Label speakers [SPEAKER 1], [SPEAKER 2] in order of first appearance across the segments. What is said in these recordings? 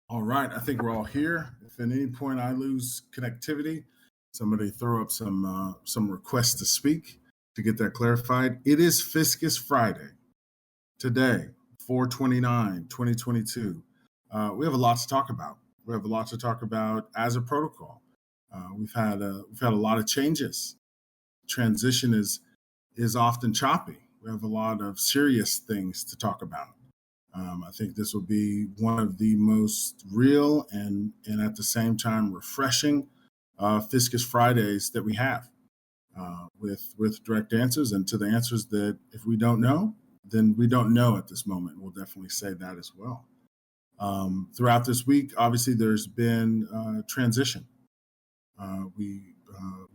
[SPEAKER 1] All right, I think we're all here. If at any point I lose connectivity, somebody throw up some requests to speak to get that clarified. It is Fiscus Friday today, 4/29, 2022. We have a lot to talk about. We have a lot to talk about as a protocol. We've had a lot of changes. Transition is often choppy. We have a lot of serious things to talk about. I think this will be one of the most real and at the same time refreshing Fiscus Fridays that we have with direct answers and to the answers that if we don't know, then we don't know at this moment. We'll definitely say that as well. Throughout this week, obviously, there's been transition. We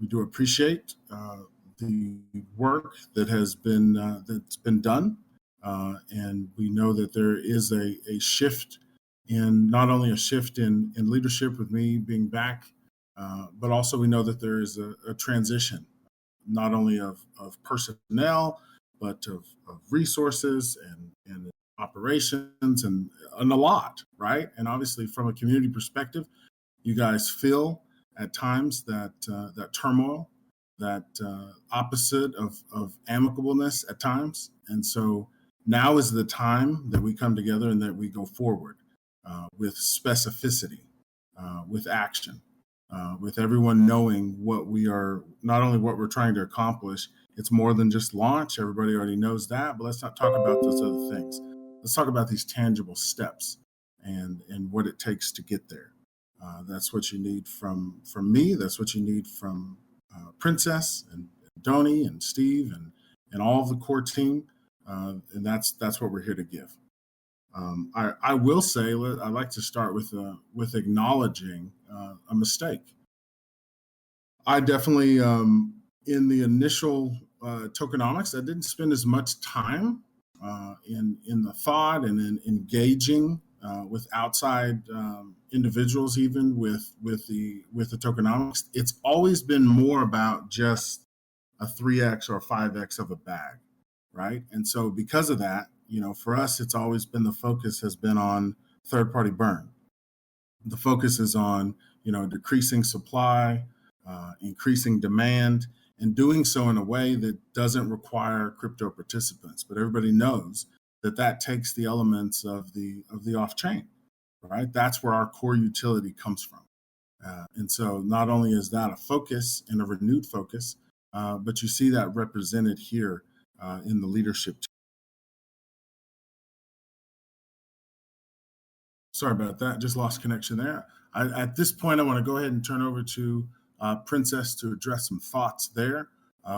[SPEAKER 1] do appreciate the work that's been done. And we know that there is a shift in not only a shift in leadership with me being back, but also we know that there is a transition, not only of personnel, but of resources and operations and a lot, right? And obviously from a community perspective, you guys feel at times that turmoil, that opposite of amicableness at times. And so now is the time that we come together and that we go forward with specificity, with action, with everyone knowing what we are, not only what we're trying to accomplish. It's more than just launch. Everybody already knows that, but let's not talk about those other things. Let's talk about these tangible steps and what it takes to get there. That's what you need from me. That's what you need from Princess and Donnie and Steve and all of the core team. And that's what we're here to give. I will say I'd like to start with acknowledging a mistake. I definitely in the initial tokenomics, I didn't spend as much time in the thought and in engaging with outside individuals, even with the tokenomics. It's always been more about just a 3x or a 5x of a bag, right? And so because of that, for us, it's always been the focus has been on third-party burn. The focus is on, decreasing supply, increasing demand, and doing so in a way that doesn't require crypto participants. But everybody knows that takes the elements of the off-chain, right? That's where our core utility comes from. And so not only is that a focus and a renewed focus, but you see that represented here in the leadership team. Sorry about that. Just lost connection there. At this point, I want to go ahead and turn over to Princess to address some thoughts there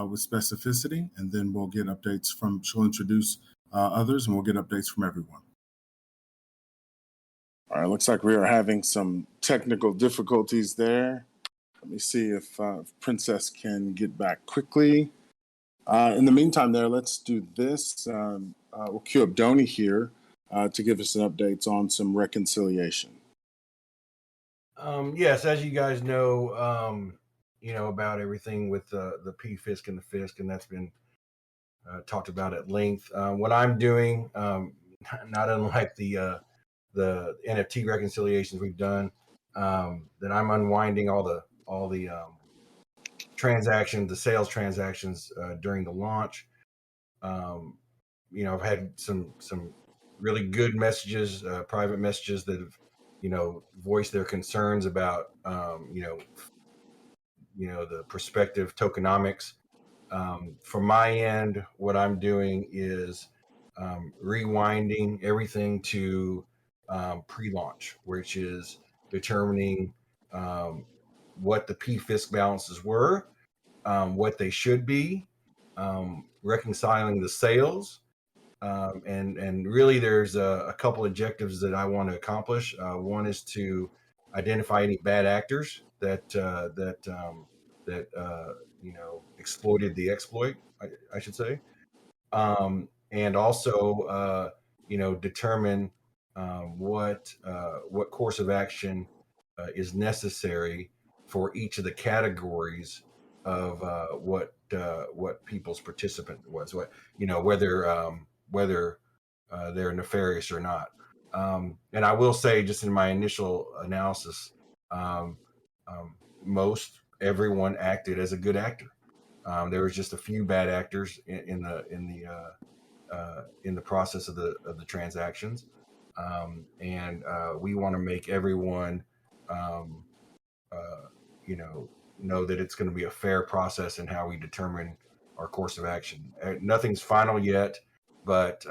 [SPEAKER 1] with specificity, and then we'll get updates she'll introduce others, and we'll get updates from everyone. All right, looks like we are having some technical difficulties there. Let me see if Princess can get back quickly. In the meantime there, let's do this. We'll queue up Donnie here to give us some updates on some reconciliation.
[SPEAKER 2] Yes, as you guys know, about everything with the PFISC and the FISC, and that's been talked about at length. What I'm doing, not unlike the NFT reconciliations we've done, that I'm unwinding all the transactions, the sales transactions during the launch. I've had some really good messages, private messages that have, voiced their concerns about, the prospective tokenomics. From my end, what I'm doing is rewinding everything to pre-launch, which is determining what the PFISC balances were, what they should be, reconciling the sales, and really there's a couple objectives that I want to accomplish. One is to identify any bad actors that exploited the exploit, I should say, and also determine what course of action is necessary for each of the categories of what people's participant was, whether they're nefarious or not. And I will say, just in my initial analysis, um, most everyone acted as a good actor. There was just a few bad actors in the process of the transactions, and we want to make everyone, um, uh, you know that it's going to be a fair process in how we determine our course of action. Nothing's final yet, but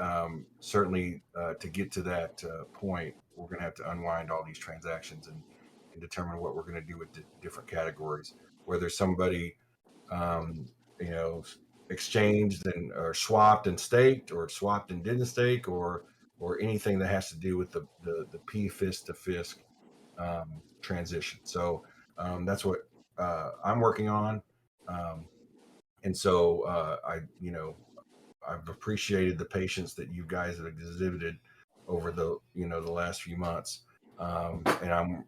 [SPEAKER 2] certainly to get to that point, we're going to have to unwind all these transactions and determine what we're going to do with different categories. Whether somebody um, you know, exchanged and or swapped and staked, or swapped and didn't stake, or anything that has to do with the PFIS to FISC transition. So that's what I'm working on, um, and so I've appreciated the patience that you guys have exhibited over the last few months, and I'm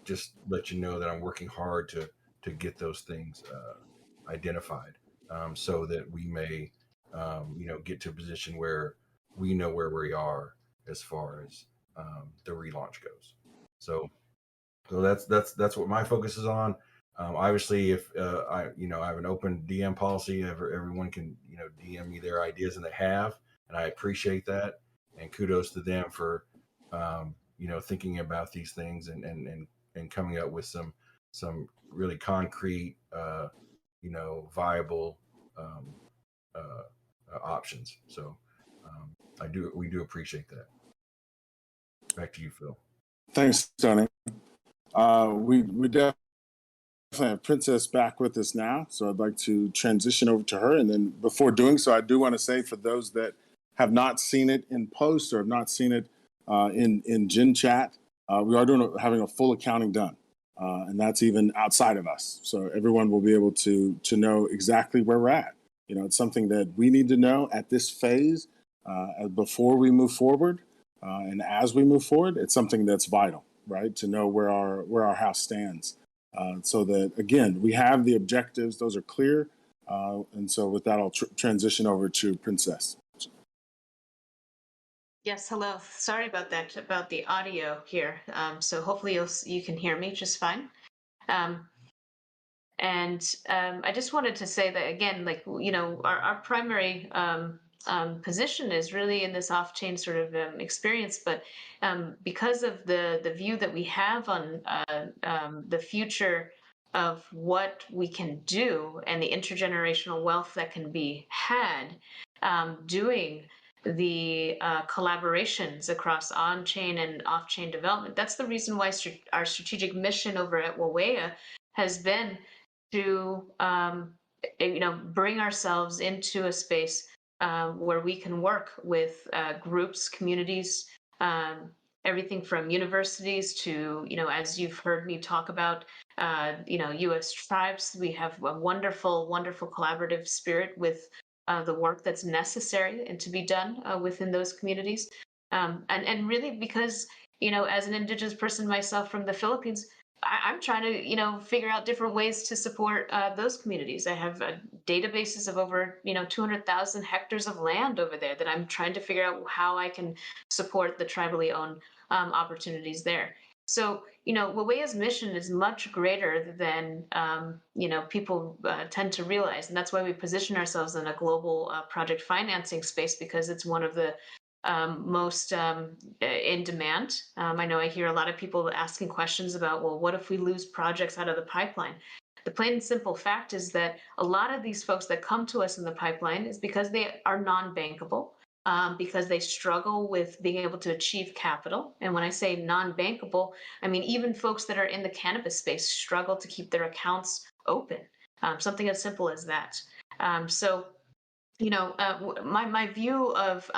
[SPEAKER 2] just let you know that I'm working hard to get those things identified, so that we may get to a position where we know where we are as far as the relaunch goes. So that's what my focus is on. Obviously, if I have an open DM policy, everyone can DM me their ideas, and they have, and I appreciate that, and kudos to them for thinking about these things and coming up with some really concrete viable um, options. So we do appreciate that. Back to you, Phil.
[SPEAKER 1] Thanks, Tony. We definitely have Princess back with us now, so I'd like to transition over to her. And then before doing so, I do want to say, for those that have not seen it in post or have not seen it in Gen Chat, we are having a full accounting done, and that's even outside of us. So everyone will be able to know exactly where we're at. It's something that we need to know at this phase before we move forward, and as we move forward, it's something that's vital, right? To know where our house stands, so that, again, we have the objectives; those are clear. And so, with that, I'll transition over to Princess.
[SPEAKER 3] Yes, hello. Sorry about that, about the audio here. So hopefully you can hear me just fine. I just wanted to say that again, like, our primary position is really in this off-chain sort of experience, but because of the view that we have on the future of what we can do and the intergenerational wealth that can be had doing the collaborations across on-chain and off-chain development. That's the reason why our strategic mission over at Wawea has been to bring ourselves into a space where we can work with groups, communities, everything from universities to, as you've heard me talk about, U.S. tribes. We have a wonderful, wonderful collaborative spirit with the work that's necessary and to be done within those communities. And really, because, as an Indigenous person myself from the Philippines, I'm trying to, figure out different ways to support those communities. I have databases of over, 200,000 hectares of land over there that I'm trying to figure out how I can support the tribally owned opportunities there. So, Wawea's mission is much greater than, people tend to realize. And that's why we position ourselves in a global project financing space, because it's one of the most in demand. I know I hear a lot of people asking questions about, well, what if we lose projects out of the pipeline? The plain and simple fact is that a lot of these folks that come to us in the pipeline is because they are non-bankable, because they struggle with being able to achieve capital. And when I say non-bankable, I mean even folks that are in the cannabis space struggle to keep their accounts open. Something as simple as that. My view of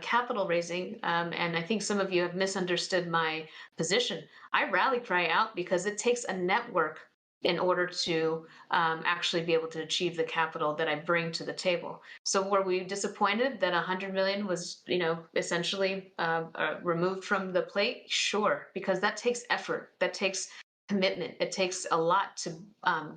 [SPEAKER 3] capital raising, and I think some of you have misunderstood my position. I rally cry out because it takes a network in order to actually be able to achieve the capital that I bring to the table. So were we disappointed that 100 million was, essentially removed from the plate? Sure, because that takes effort, that takes commitment. It takes a lot to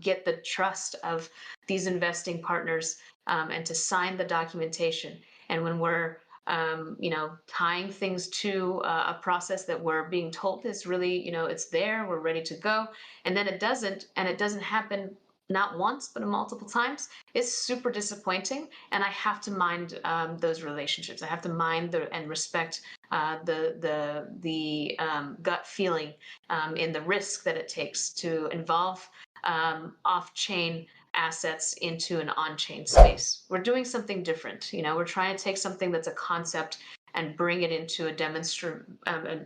[SPEAKER 3] get the trust of these investing partners and to sign the documentation. And when we're tying things to a process that we're being told is really, it's there, we're ready to go, and then it doesn't, and it doesn't happen not once, but multiple times, it's super disappointing. And I have to mind those relationships. I have to mind and respect the gut feeling in the risk that it takes to involve off-chain assets into an on-chain space. We're doing something different. We're trying to take something that's a concept and bring it into a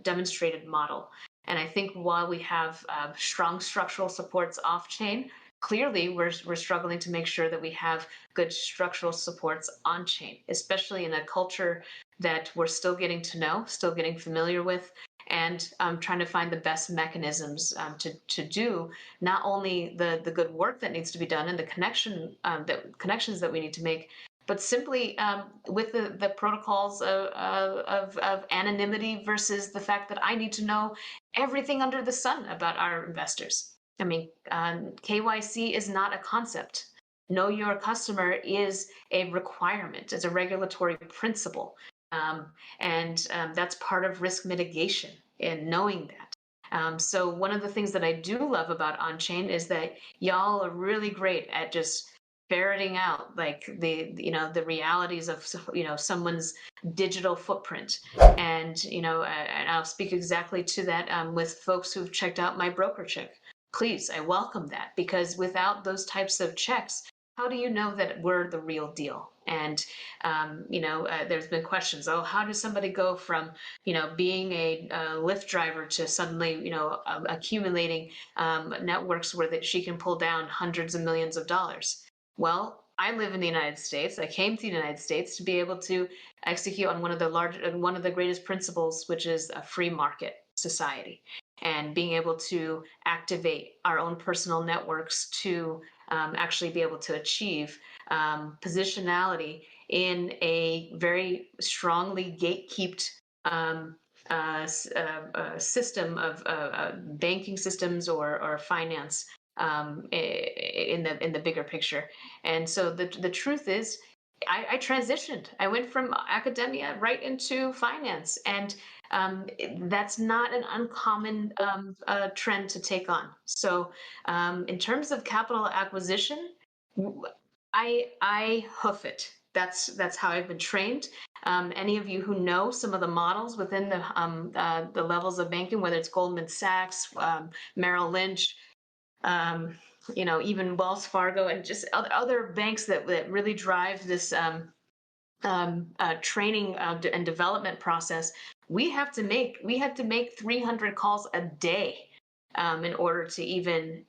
[SPEAKER 3] demonstrated model. And I think while we have strong structural supports off-chain, clearly we're struggling to make sure that we have good structural supports on-chain, especially in a culture that we're still getting to know, still getting familiar with, and trying to find the best mechanisms to do not only the good work that needs to be done and the connections that we need to make, but simply with the protocols of anonymity versus the fact that I need to know everything under the sun about our investors. I mean, KYC is not a concept. Know your customer is a requirement. It's a regulatory principle. And that's part of risk mitigation in knowing that. So one of the things that I do love about on-chain is that y'all are really great at just ferreting out like the realities of someone's digital footprint, and and I'll speak exactly to that with folks who've checked out my broker check. Please, I welcome that, because without those types of checks, how do you know that we're the real deal? And there's been questions. Oh, how does somebody go from being a Lyft driver to suddenly accumulating networks where that she can pull down hundreds of millions of dollars? Well, I live in the United States. I came to the United States to be able to execute on one of the greatest principles, which is a free market society, and being able to activate our own personal networks to actually be able to achieve positionality in a very strongly gatekept system of banking systems or finance in the bigger picture. And so the truth is, I transitioned. I went from academia right into finance, and that's not an uncommon trend to take on. So in terms of capital acquisition, I hoof it. That's how I've been trained. Any of you who know some of the models within the levels of banking, whether it's Goldman Sachs, Merrill Lynch, even Wells Fargo, and just other banks that really drive this training and development process, we had to make 300 calls a day in order to even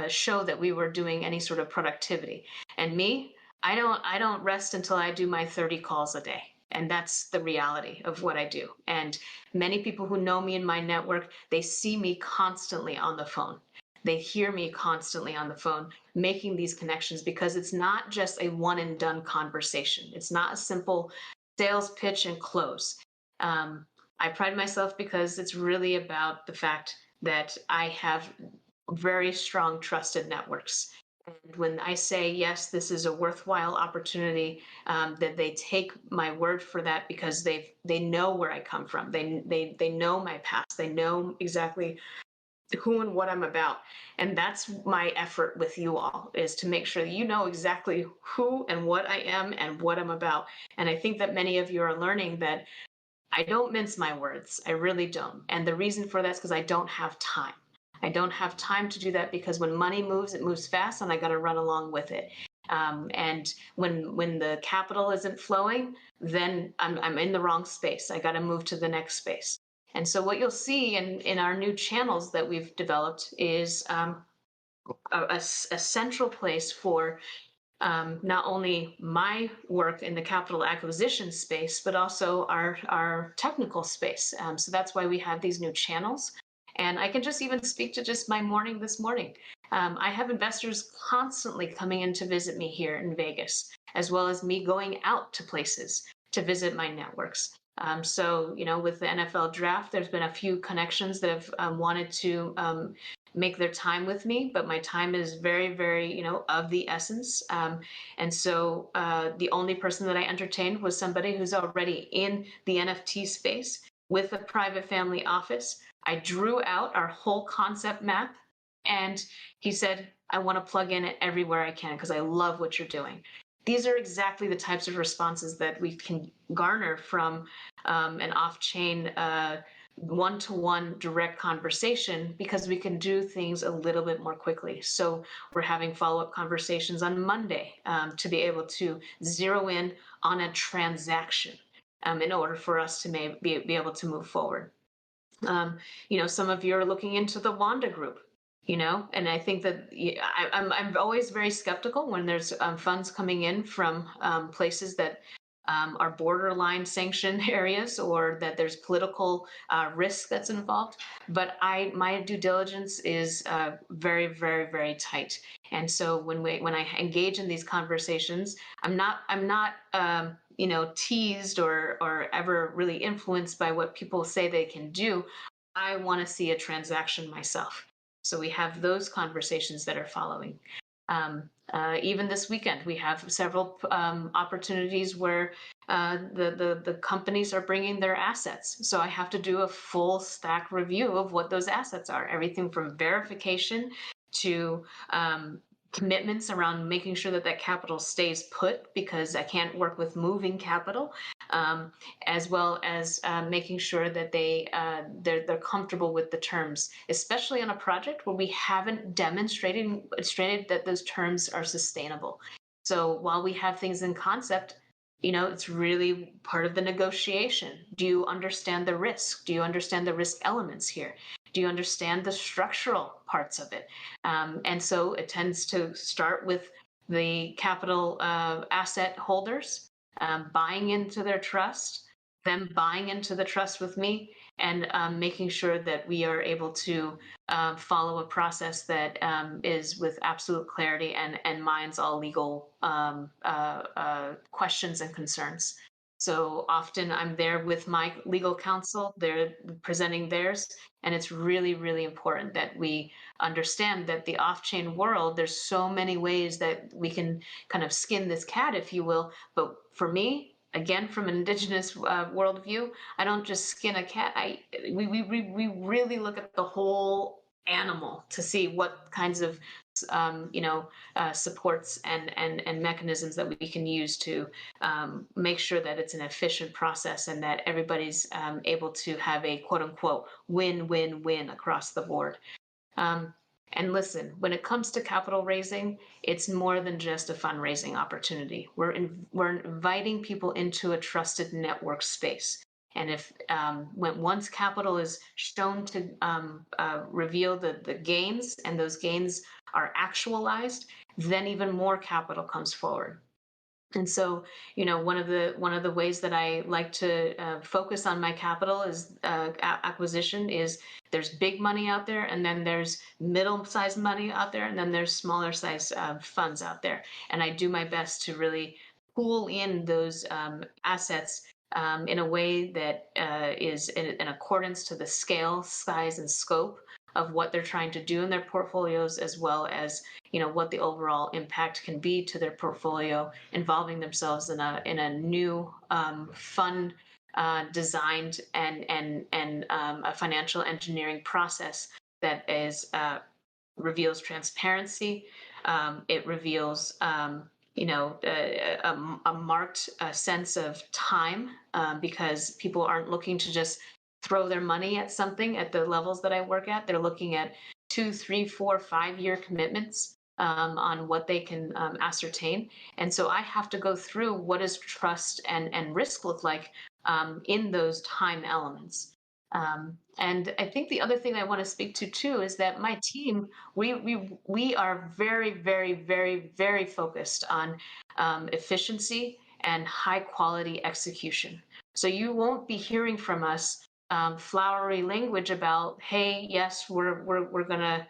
[SPEAKER 3] show that we were doing any sort of productivity. And me, I don't rest until I do my 30 calls a day. And that's the reality of what I do. And many people who know me in my network, they see me constantly on the phone. They hear me constantly on the phone, making these connections, because it's not just a one and done conversation. It's not a simple sales pitch and close. I pride myself because it's really about the fact that I have very strong trusted networks. And when I say, yes, this is a worthwhile opportunity, that they take my word for that, because they know where I come from. They know my past. They know exactly who and what I'm about. And that's my effort with you all, is to make sure that you know exactly who and what I am and what I'm about. And I think that many of you are learning that I don't mince my words. I really don't. And the reason for that is because I don't have time. I don't have time to do that, because when money moves, it moves fast, and I got to run along with it. And when the capital isn't flowing, then I'm in the wrong space. I got to move to the next space. And so what you'll see in our new channels that we've developed is a central place for not only my work in the capital acquisition space, but also our technical space. So that's why we have these new channels. And I can just even speak to just my morning this morning. I have investors constantly coming in to visit me here in Vegas, as well as me going out to places to visit my networks. So, with the NFL draft, there's been a few connections that have wanted to make their time with me, but my time is very, very, of the essence. And so the only person that I entertained was somebody who's already in the NFT space with a private family office. I drew out our whole concept map, and he said, I want to plug in it everywhere I can because I love what you're doing. These are exactly the types of responses that we can garner from an off-chain one-to-one direct conversation, because we can do things a little bit more quickly. So we're having follow-up conversations on Monday to be able to zero in on a transaction in order for us to be able to move forward. Some of you are looking into the Wanda group, and I think that I'm always very skeptical when there's funds coming in from places that are borderline sanction areas, or that there's political risk that's involved. But my due diligence is very, very, very tight. And so when I engage in these conversations, I'm not teased or ever really influenced by what people say they can do. I want to see a transaction myself. So we have those conversations that are following. Even this weekend, we have several opportunities where the companies are bringing their assets. So I have to do a full stack review of what those assets are, everything from verification to commitments around making sure that capital stays put, because I can't work with moving capital, as well as making sure that they're comfortable with the terms, especially on a project where we haven't demonstrated that those terms are sustainable. So while we have things in concept, it's really part of the negotiation. Do you understand the risk? Do you understand the risk elements here? Do you understand the structural parts of it? And so it tends to start with the capital asset holders buying into their trust, them buying into the trust with me, and making sure that we are able to follow a process that is with absolute clarity and minds all legal questions and concerns. So often I'm there with my legal counsel, they're presenting theirs, and it's really, really important that we understand that the off-chain world, there's so many ways that we can kind of skin this cat, if you will. But for me, again, from an indigenous worldview, I don't just skin a cat. We really look at the whole animal to see what kinds of supports and mechanisms that we can use to make sure that it's an efficient process and that everybody's able to have a quote unquote win-win-win across the board. And listen, when it comes to capital raising, it's more than just a fundraising opportunity. We're inviting people into a trusted network space. And if once capital is shown to reveal the gains, and those gains are actualized, then even more capital comes forward. And so, one of the ways that I like to focus on my capital is acquisition is there's big money out there, and then there's middle-sized money out there, and then there's smaller-sized funds out there. And I do my best to really pool in those assets in a way that is in accordance to the scale, size, and scope of what they're trying to do in their portfolios, as well as what the overall impact can be to their portfolio, involving themselves in a new fund designed and a financial engineering process that reveals transparency. It reveals a marked sense of time, because people aren't looking to just throw their money at something at the levels that I work at. They're looking at 2, 3, 4, 5-year commitments on what they can ascertain. And so I have to go through what does trust and risk look like in those time elements. And I think the other thing I want to speak to too is that my team, we are very, very, very, very focused on efficiency and high quality execution. So you won't be hearing from us flowery language about, hey, yes, we're gonna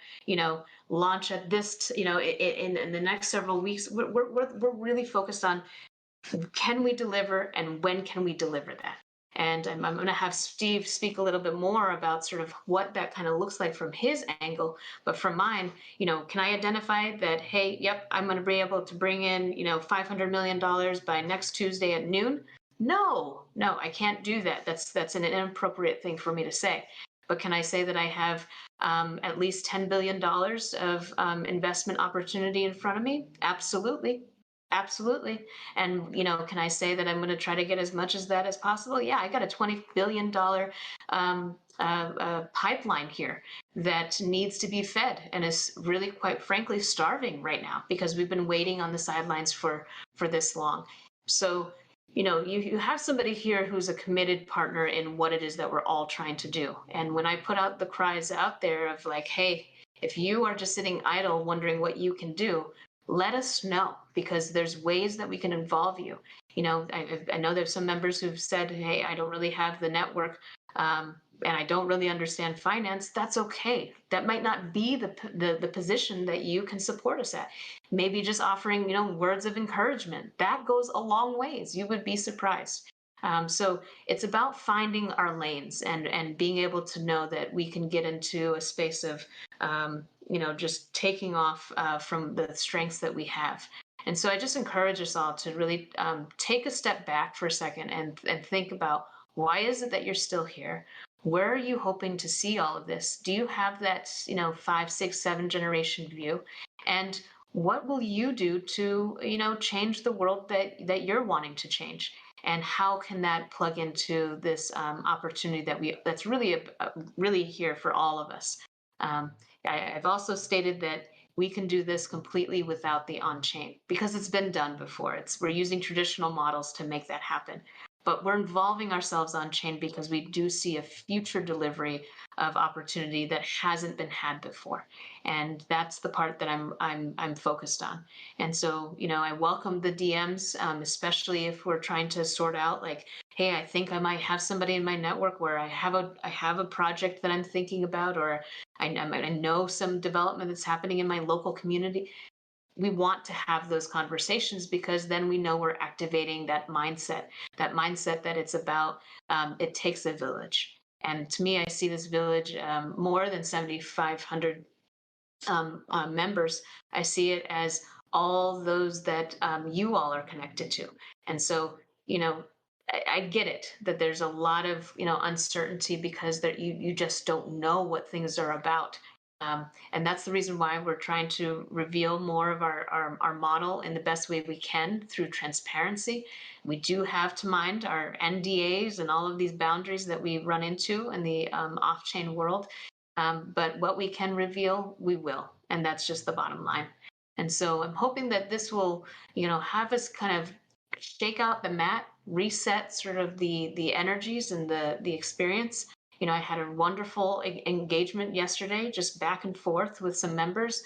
[SPEAKER 3] launch at this in the next several weeks. We're really focused on, can we deliver and when can we deliver that? And I'm going to have Steve speak a little bit more about sort of what that kind of looks like from his angle. But from mine, can I identify that, hey, yep, I'm going to be able to bring in, $500 million by next Tuesday at noon? No, I can't do that. That's an inappropriate thing for me to say. But can I say that I have at least $10 billion of investment opportunity in front of me? Absolutely. Absolutely. And, can I say that I'm going to try to get as much as that as possible? Yeah, I got a $20 billion pipeline here that needs to be fed and is really, quite frankly, starving right now because we've been waiting on the sidelines for this long. So, you have somebody here who's a committed partner in what it is that we're all trying to do. And when I put out the cries out there of like, hey, if you are just sitting idle wondering what you can do, let us know, because there's ways that we can involve you. I know there's some members who've said, hey, I don't really have the network, and I don't really understand finance. That's okay. That might not be the position that you can support us at. Maybe just offering, words of encouragement. That goes a long ways. You would be surprised. So it's about finding our lanes and being able to know that we can get into a space of just taking off from the strengths that we have. And so I just encourage us all to really take a step back for a second and think about, why is it that you're still here? Where are you hoping to see all of this? Do you have that 5, 6, 7 generation view? And what will you do to change the world that you're wanting to change? And how can that plug into this opportunity that's really here for all of us? I've also stated that we can do this completely without the on-chain because it's been done before. We're using traditional models to make that happen. But we're involving ourselves on-chain because we do see a future delivery of opportunity that hasn't been had before, and that's the part that I'm focused on. And so, I welcome the DMs, especially if we're trying to sort out, like, hey, I think I might have somebody in my network where I have a project that I'm thinking about, or I know some development that's happening in my local community. We want to have those conversations because then we know we're activating that mindset that it's about, it takes a village. And to me, I see this village more than 7,500 members. I see it as all those that you all are connected to. And so, I get it that there's a lot of uncertainty because that you just don't know what things are about. And that's the reason why we're trying to reveal more of our model in the best way we can through transparency. We do have to mind our NDAs and all of these boundaries that we run into in the off-chain world. But what we can reveal, we will. And that's just the bottom line. And so I'm hoping that this will, have us kind of shake out the mat, reset sort of the energies and the experience. I had a wonderful engagement yesterday, just back and forth with some members,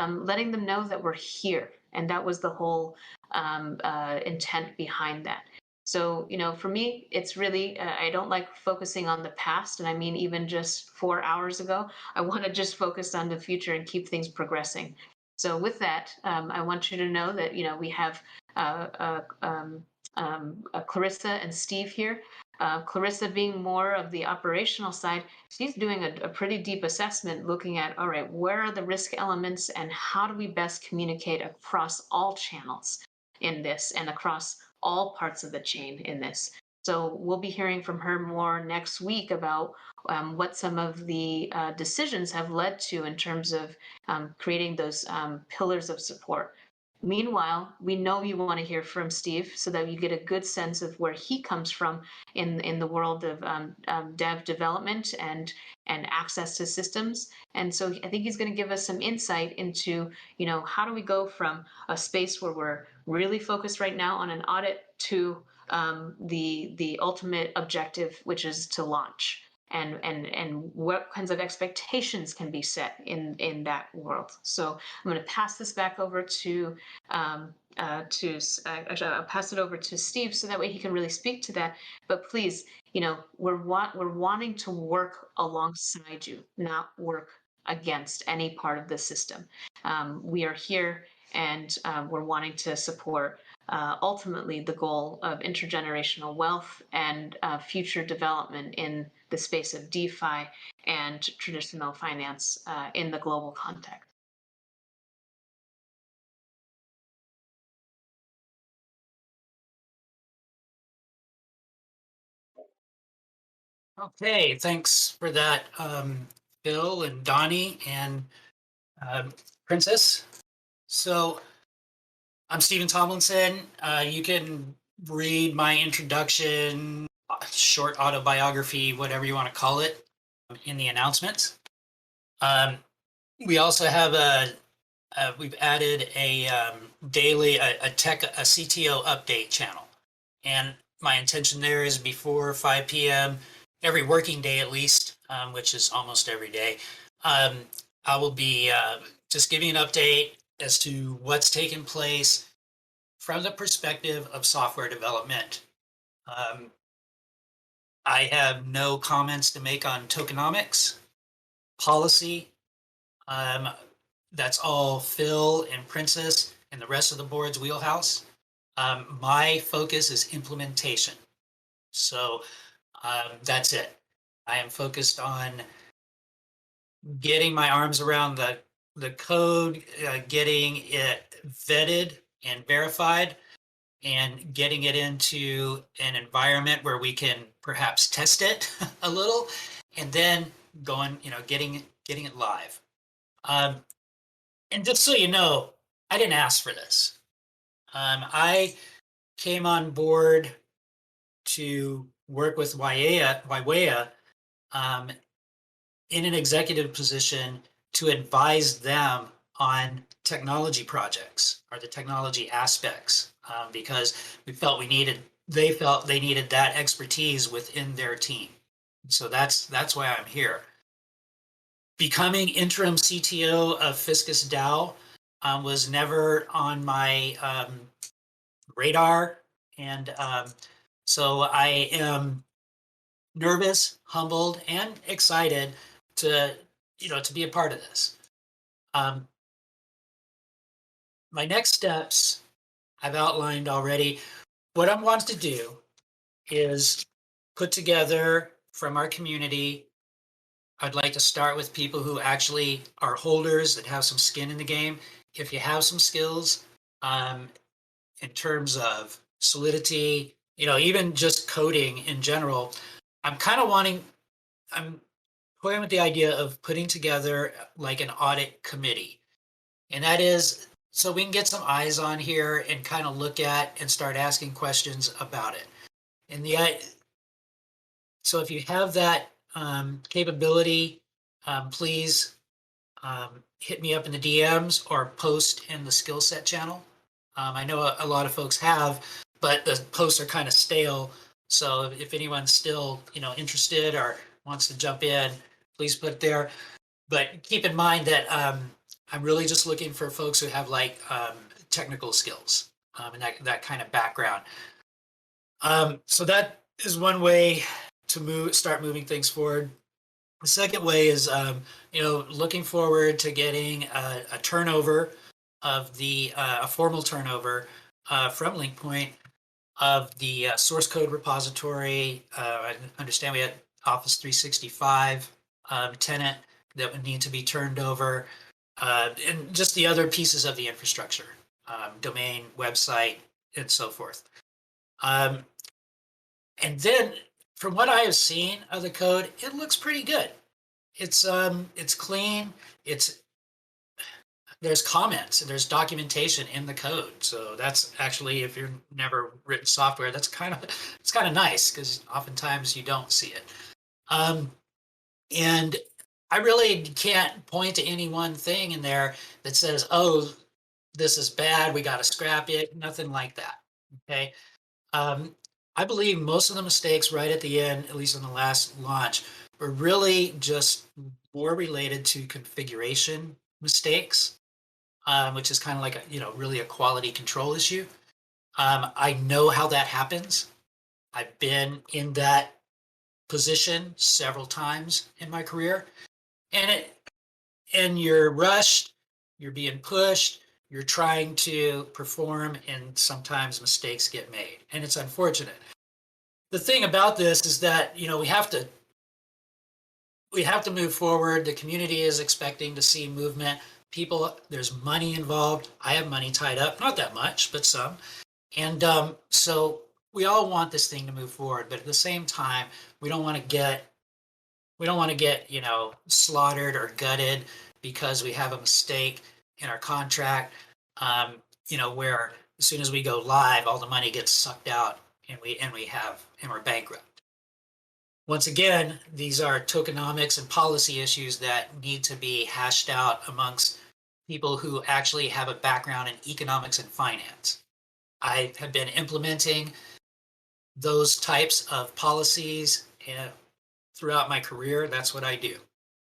[SPEAKER 3] letting them know that we're here. And that was the whole intent behind that. So, for me, it's really, I don't like focusing on the past. And I mean, even just 4 hours ago, I want to just focus on the future and keep things progressing. So with that, I want you to know that, we have Clarissa and Steve here. Clarissa being more of the operational side, she's doing a pretty deep assessment looking at, all right, where are the risk elements and how do we best communicate across all channels in this and across all parts of the chain in this. So we'll be hearing from her more next week about what some of the decisions have led to in terms of creating those pillars of support. Meanwhile, we know you want to hear from Steve so that you get a good sense of where he comes from in the world of dev development and access to systems. And so I think he's going to give us some insight into, how do we go from a space where we're really focused right now on an audit to the ultimate objective, which is to launch. And what kinds of expectations can be set in that world. So I'm going to pass this back over to actually I'll pass it over to Steve so that way he can really speak to that. But please, we're wanting to work alongside you, not work against any part of the system. We are here and we're wanting to support ultimately the goal of intergenerational wealth and future development in the space of DeFi and traditional finance in the global context.
[SPEAKER 4] Okay, thanks for that, Bill and Donnie and Princess. So I'm Stephen Tomlinson. You can read my introduction, short autobiography, whatever you want to call it, in the announcements. We also have we've added a daily, a CTO update channel. And my intention there is before 5 p.m., every working day at least, which is almost every day, I will be just giving an update as to what's taken place from the perspective of software development. I have no comments to make on tokenomics, policy. That's all Phil and Princess and the rest of the board's wheelhouse. My focus is implementation. So that's it. I am focused on getting my arms around the code, getting it vetted and verified, and getting it into an environment where we can perhaps test it a little, and then going, getting it live. And just so you know, I didn't ask for this. I came on board to work with Waiwea in an executive position to advise them on technology projects or the technology aspects, because they felt they needed that expertise within their team. So that's why I'm here. Becoming interim CTO of Fiscus DAO was never on my radar, and so I am nervous, humbled, and excited to be a part of this. My next steps I've outlined already. What I want to do is put together from our community. I'd like to start with people who actually are holders that have some skin in the game. If you have some skills in terms of Solidity, even just coding in general, I'm toying with the idea of putting together like an audit committee. And that is so we can get some eyes on here and kind of look at and start asking questions about it. And so if you have that capability, please hit me up in the DMs or post in the skill set channel. I know a lot of folks have, but the posts are kind of stale. So if anyone's still, interested or wants to jump in, please put it there. But keep in mind that I'm really just looking for folks who have technical skills and that kind of background. So that is one way to start moving things forward. The second way is, looking forward to getting a turnover of a formal turnover from LinkPoint of the source code repository. I understand we had Office 365 tenant that would need to be turned over, and just the other pieces of the infrastructure, domain, website, and so forth. And then, from what I have seen of the code, it looks pretty good. It's clean. There's comments and there's documentation in the code. So that's actually, if you've never written software, it's kind of nice because oftentimes you don't see it. And I really can't point to any one thing in there that says, oh, this is bad, we got to scrap it, nothing like that. Okay. I believe most of the mistakes right at the end, at least in the last launch, were really just more related to configuration mistakes, which is kind of like really a quality control issue. I know how that happens. I've been in that position several times in my career, and you're rushed, you're being pushed, You're trying to perform, and sometimes mistakes get made, and it's unfortunate. The thing about this is that, you know, we have to move forward. The community is expecting to see movement. People, there's money involved. I have money tied up, not that much, but some. And so we all want this thing to move forward, but at the same time, we don't want to get, you know, slaughtered or gutted because we have a mistake in our contract. You know, where as soon as we go live, all the money gets sucked out, and we're bankrupt. Once again, these are tokenomics and policy issues that need to be hashed out amongst people who actually have a background in economics and finance. I have been implementing those types of policies throughout my career. That's what I do.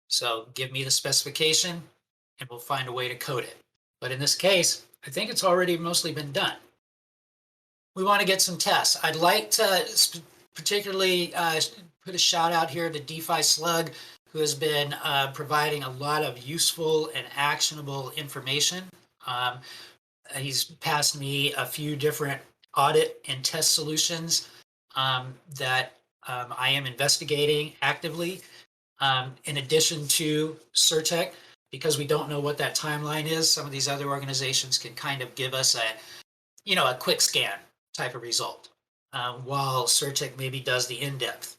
[SPEAKER 4] So give me the specification and we'll find a way to code it. But in this case, I think it's already mostly been done. We want to get some tests. I'd like to particularly put a shout out here to DeFi Slug, who has been providing a lot of useful and actionable information. He's passed me a few different audit and test solutions that I am investigating actively. In addition to Certec, because we don't know what that timeline is, some of these other organizations can kind of give us a quick scan type of result, while Certec maybe does the in-depth.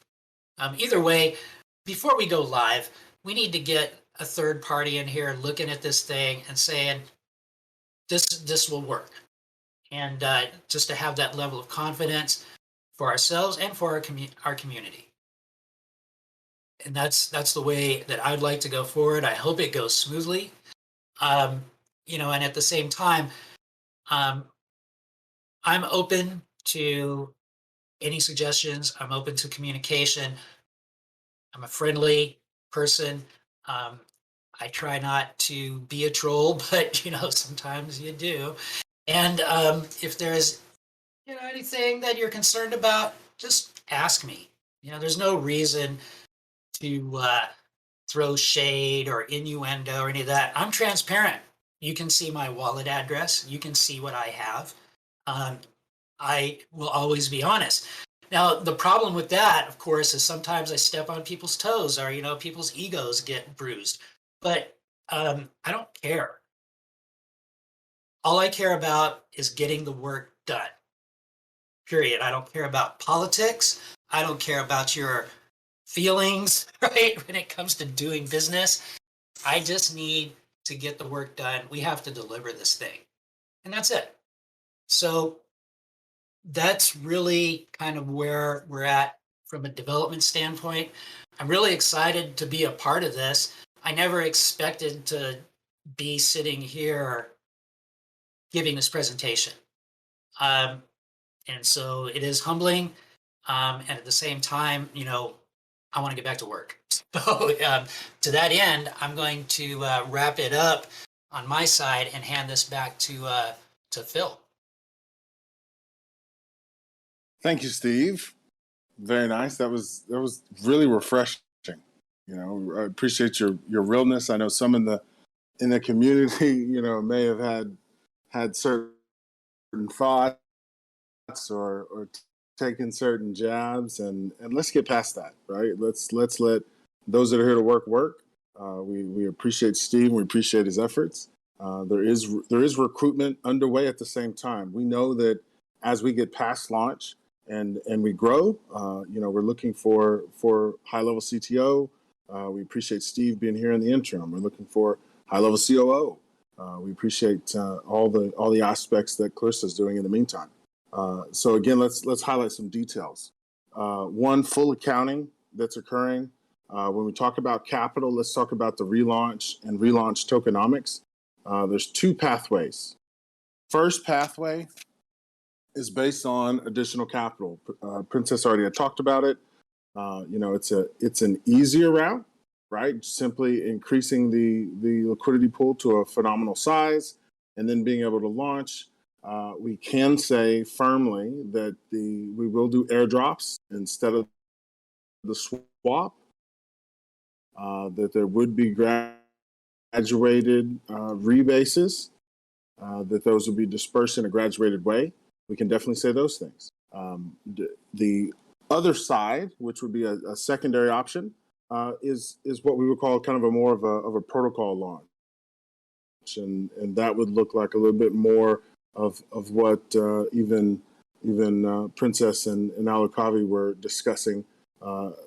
[SPEAKER 4] Either way, before we go live, we need to get a third party in here looking at this thing and saying, this will work. And just to have that level of confidence for ourselves and for our community. And that's the way that I'd like to go forward. I hope it goes smoothly. And at the same time, I'm open to any suggestions. I'm open to communication. I'm a friendly person. I try not to be a troll, but sometimes you do. And if there's anything that you're concerned about, just ask me. There's no reason to throw shade or innuendo or any of that. I'm transparent. You can see my wallet address. You can see what I have. I will always be honest. Now, the problem with that, of course, is sometimes I step on people's toes or, people's egos get bruised. But I don't care. All I care about is getting the work done. Period. I don't care about politics. I don't care about your feelings, right? When it comes to doing business, I just need to get the work done. We have to deliver this thing. And that's it. So that's really kind of where we're at from a development standpoint. I'm really excited to be a part of this. I never expected to be sitting here giving this presentation. And so it is humbling. And at the same time, I want to get back to work. So to that end, I'm going to wrap it up on my side and hand this back to Phil.
[SPEAKER 1] Thank you, Steve. Very nice. That was really refreshing. I appreciate your realness. I know some in the community, may have had certain thoughts or taken certain jabs, and let's get past that, right? Let's let those that are here to work. We appreciate Steve. We appreciate his efforts. There is recruitment underway at the same time. We know that as we get past launch and we grow, we're looking for high-level CTO. We appreciate Steve being here in the interim. We're looking for high-level COO. We appreciate all the aspects that Clarissa's doing in the meantime. So again, let's highlight some details. One, full accounting that's occurring. When we talk about capital, let's talk about the relaunch and relaunch tokenomics. There's two pathways. First pathway is based on additional capital. Princess already had talked about it. It's an easier route, right? Simply increasing the liquidity pool to a phenomenal size and then being able to launch. We can say firmly that we will do airdrops instead of the swap, that there would be graduated rebases. that those will be dispersed in a graduated way. We can definitely say those things. The other side, which would be a secondary option, is what we would call kind of a more of a protocol launch, and that would look like a little bit more of what even Princess and Alukavi were discussing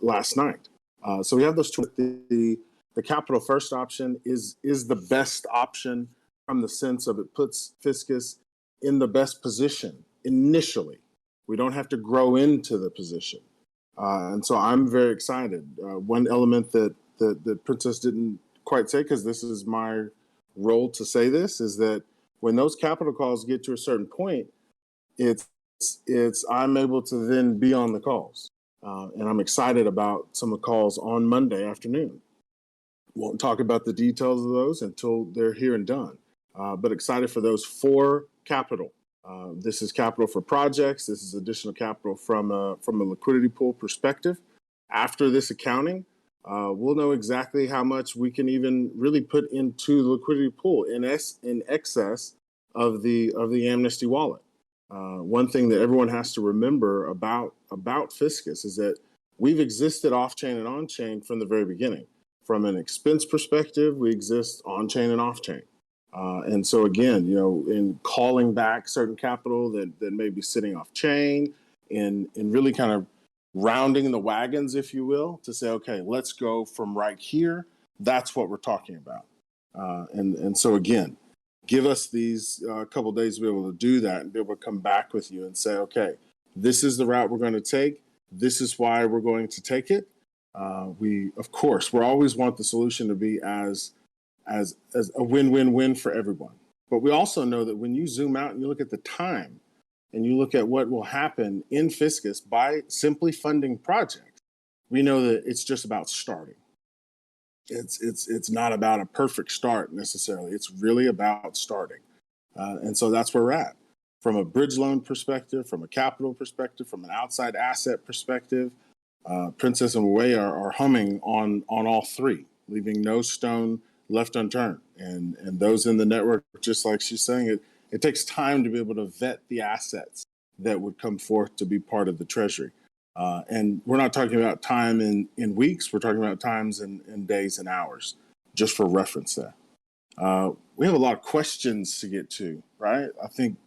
[SPEAKER 1] last night. So we have those two. The capital first option is the best option from the sense of it puts Fiscus in the best position initially. We don't have to grow into the position. And so I'm very excited. One element that Princess didn't quite say, because this is my role to say this, is that when those capital calls get to a certain point, it's I'm able to then be on the calls. And I'm excited about some of the calls on Monday afternoon. Won't talk about the details of those until they're here and done. But excited for those for capital. This is capital for projects. This is additional capital from a liquidity pool perspective. After this accounting, we'll know exactly how much we can even really put into the liquidity pool in excess of the Amnesty wallet. One thing that everyone has to remember about Fiscus is that we've existed off-chain and on-chain from the very beginning. From an expense perspective, we exist on-chain and off-chain. And so again, in calling back certain capital that may be sitting off-chain, in really kind of rounding the wagons, if you will, to say, okay, let's go from right here. That's what we're talking about. And so again, give us these couple of days to be able to do that and be able to come back with you and say, okay, this is the route we're going to take. This is why we're going to take it. We always want the solution to be as a win-win-win for everyone. But we also know that when you zoom out and you look at the time and you look at what will happen in Fiscus by simply funding projects, we know that it's just about starting. It's not about a perfect start necessarily. It's really about starting. And so that's where we're at. From a bridge loan perspective, from a capital perspective, from an outside asset perspective, Princess and Way are humming on all three, leaving no stone left unturned. And those in the network, just like she's saying, it takes time to be able to vet the assets that would come forth to be part of the treasury. And we're not talking about time in weeks, we're talking about times in days and hours, just for reference there. We have a lot of questions to get to, right? I think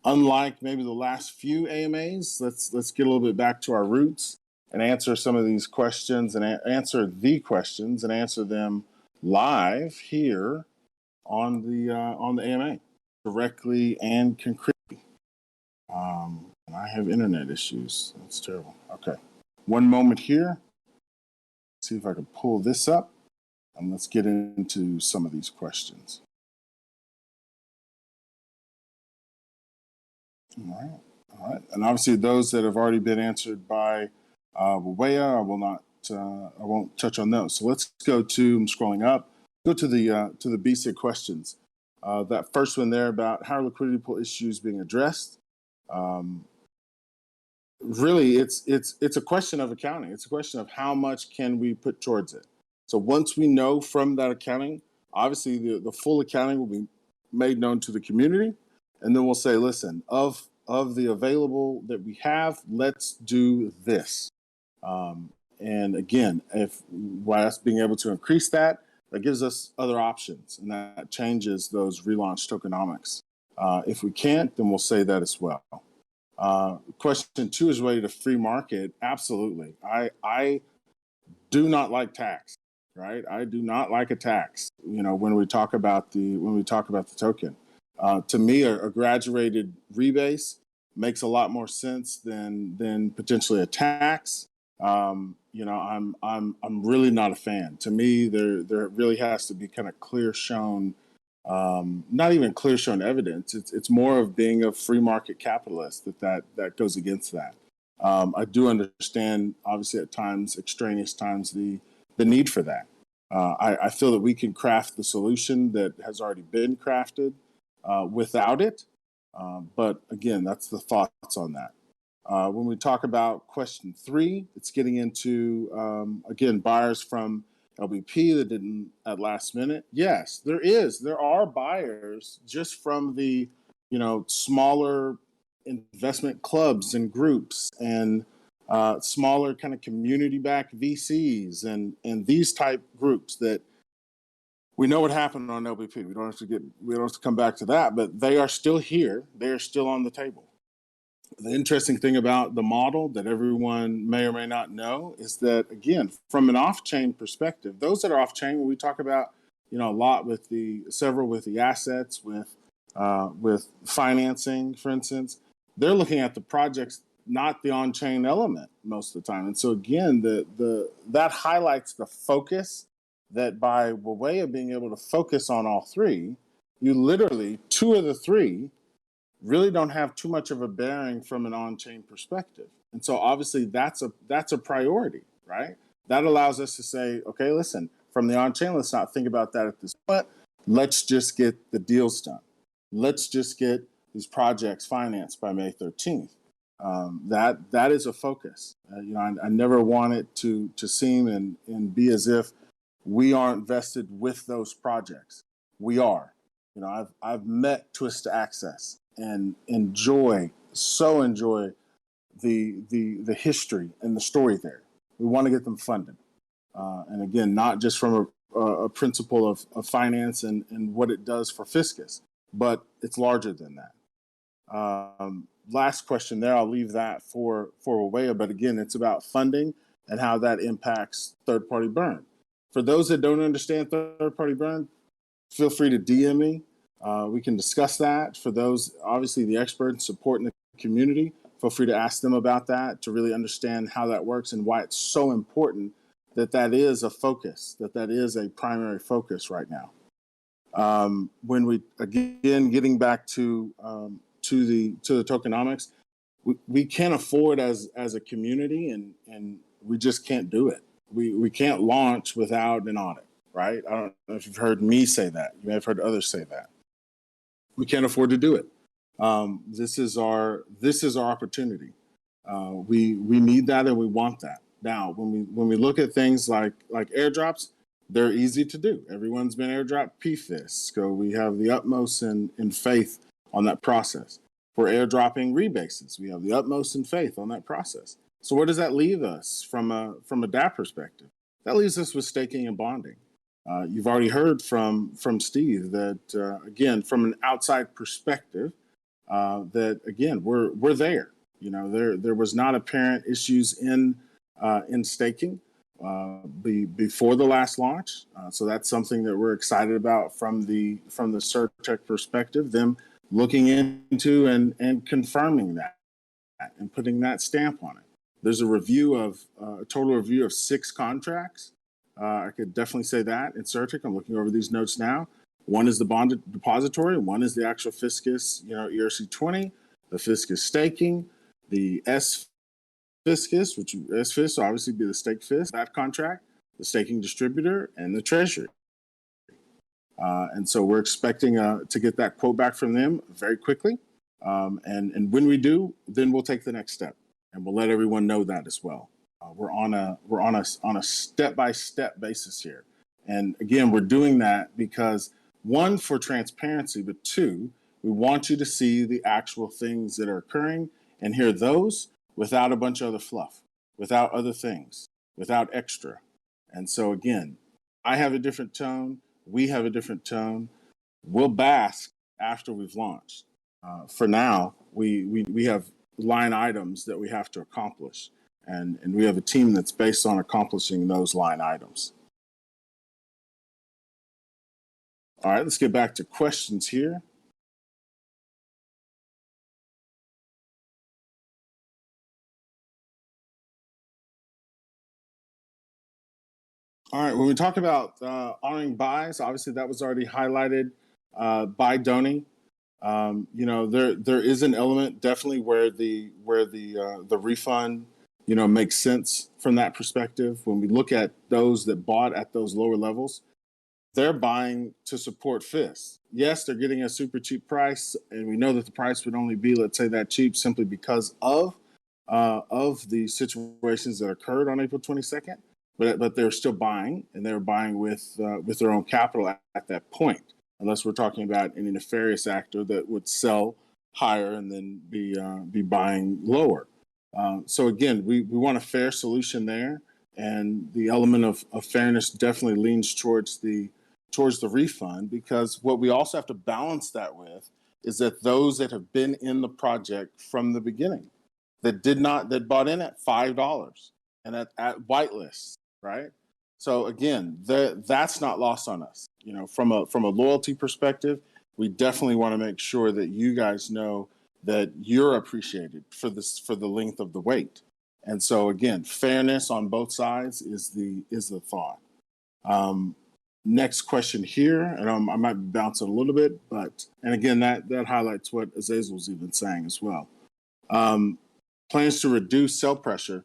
[SPEAKER 1] unlike maybe the last few AMAs, let's get a little bit back to our roots and answer some of these questions and answer them live here on the AMA, directly and concretely. And I have internet issues. That's terrible. Okay, one moment here. See if I can pull this up, and let's get into some of these questions. All right. And obviously, those that have already been answered by Wawea, I won't touch on those. So let's go to, I'm scrolling up, go to the basic questions. That first one there about how are liquidity pool issues being addressed. Really, it's a question of accounting. It's a question of how much can we put towards it. So once we know from that accounting, obviously the full accounting will be made known to the community, and then we'll say, listen, of the available that we have, let's do this. And again, by us being able to increase that gives us other options, and that changes those relaunch tokenomics. If we can't, then we'll say that as well. Question 2 is related to free market. Absolutely. I do not like tax, right? I do not like a tax. When we talk about the token, to me, a graduated rebase makes a lot more sense than potentially a tax. I'm really not a fan. To me, there really has to be kind of clear shown. Not even clear shown evidence. It's more of being a free market capitalist that goes against that. I do understand, obviously, at times, extraneous times, the need for that. I feel that we can craft the solution that has already been crafted without it. But again, that's the thoughts on that. When we talk about question 3, it's getting into, again, buyers from LBP that didn't at last minute. Yes, there are buyers just from the, smaller investment clubs and groups and smaller kind of community-backed VCs and these type groups that we know what happened on LBP. We don't have to come back to that, but they are still here. They are still on the table. The interesting thing about the model that everyone may or may not know is that, again, from an off-chain perspective, those that are off-chain, when we talk about, a lot with several with the assets, with financing, for instance, they're looking at the projects, not the on-chain element most of the time. And so again, that highlights the focus that by way of being able to focus on all three, you literally, two of the three really don't have too much of a bearing from an on-chain perspective. And so obviously that's a priority, right? That allows us to say, okay, listen, from the on-chain, let's not think about that at this point. Let's just get the deals done. Let's just get these projects financed by May 13th. That is a focus. I never want it to seem and be as if we aren't vested with those projects. We are. I've met Twist to Access and enjoy the history and the story there. We want to get them funded. And again, not just from a principle of finance and what it does for Fiscus, but it's larger than that. Last question there, I'll leave that for Awea, but again, it's about funding and how that impacts third-party burn. For those that don't understand third-party burn, feel free to DM me. We can discuss that. For those, obviously, the experts supporting the community, feel free to ask them about that to really understand how that works and why it's so important that is a focus, that is a primary focus right now. When we, again, getting back to the tokenomics, we can't afford as a community, and we just can't do it. We can't launch without an audit, right? I don't know if you've heard me say that. You may have heard others say that. We can't afford to do it. This is our opportunity. We need that and we want that. Now, when we look at things like airdrops, they're easy to do. Everyone's been airdropped PFIS, so we have the utmost in faith on that process. For airdropping rebases, we have the utmost in faith on that process. So where does that leave us from a DApp perspective? That leaves us with staking and bonding. You've already heard from Steve that again, from an outside perspective, that again we're there. There was not apparent issues in staking before the last launch, so that's something that we're excited about from the Surtech perspective. Them looking into and confirming that and putting that stamp on it. There's a total review of 6 contracts. I could definitely say that in Surtech. I'm looking over these notes now. One is the bond depository. One is the actual Fiscus, ERC20, the Fiscus staking, the S-Fiscus, which S-Fiscus will obviously be the stake Fisc, that contract, the staking distributor, and the treasury. And so we're expecting to get that quote back from them very quickly. And when we do, then we'll take the next step, and we'll let everyone know that as well. We're on a step-by-step basis here. And again, we're doing that because, one, for transparency, but two, we want you to see the actual things that are occurring and hear those without a bunch of other fluff, without other things, without extra. And so again, I have a different tone. We have a different tone. We'll bask after we've launched. For now, we have line items that we have to accomplish. And we have a team that's based on accomplishing those line items. All right, let's get back to questions here. All right, when we talk about honoring buys, obviously that was already highlighted by Donny. There is an element definitely where the refund makes sense from that perspective. When we look at those that bought at those lower levels, they're buying to support FIS. Yes, they're getting a super cheap price, and we know that the price would only be, let's say, that cheap simply because of the situations that occurred on April 22nd. but they were still buying, and they were buying with their own capital at that point, unless we're talking about any nefarious actor that would sell higher and then be buying lower. So again, we want a fair solution there, and the element of fairness definitely leans towards the refund, because what we also have to balance that with is that those that have been in the project from the beginning, that bought in at $5 and at whitelists, right? So again, that's not lost on us. You know, from a loyalty perspective, we definitely want to make sure that you guys know that you're appreciated for the length of the wait. And so again, fairness on both sides is the thought. Next question here, and I might be bouncing a little bit, and again, that highlights what Azazel was even saying as well. Plans to reduce sell pressure.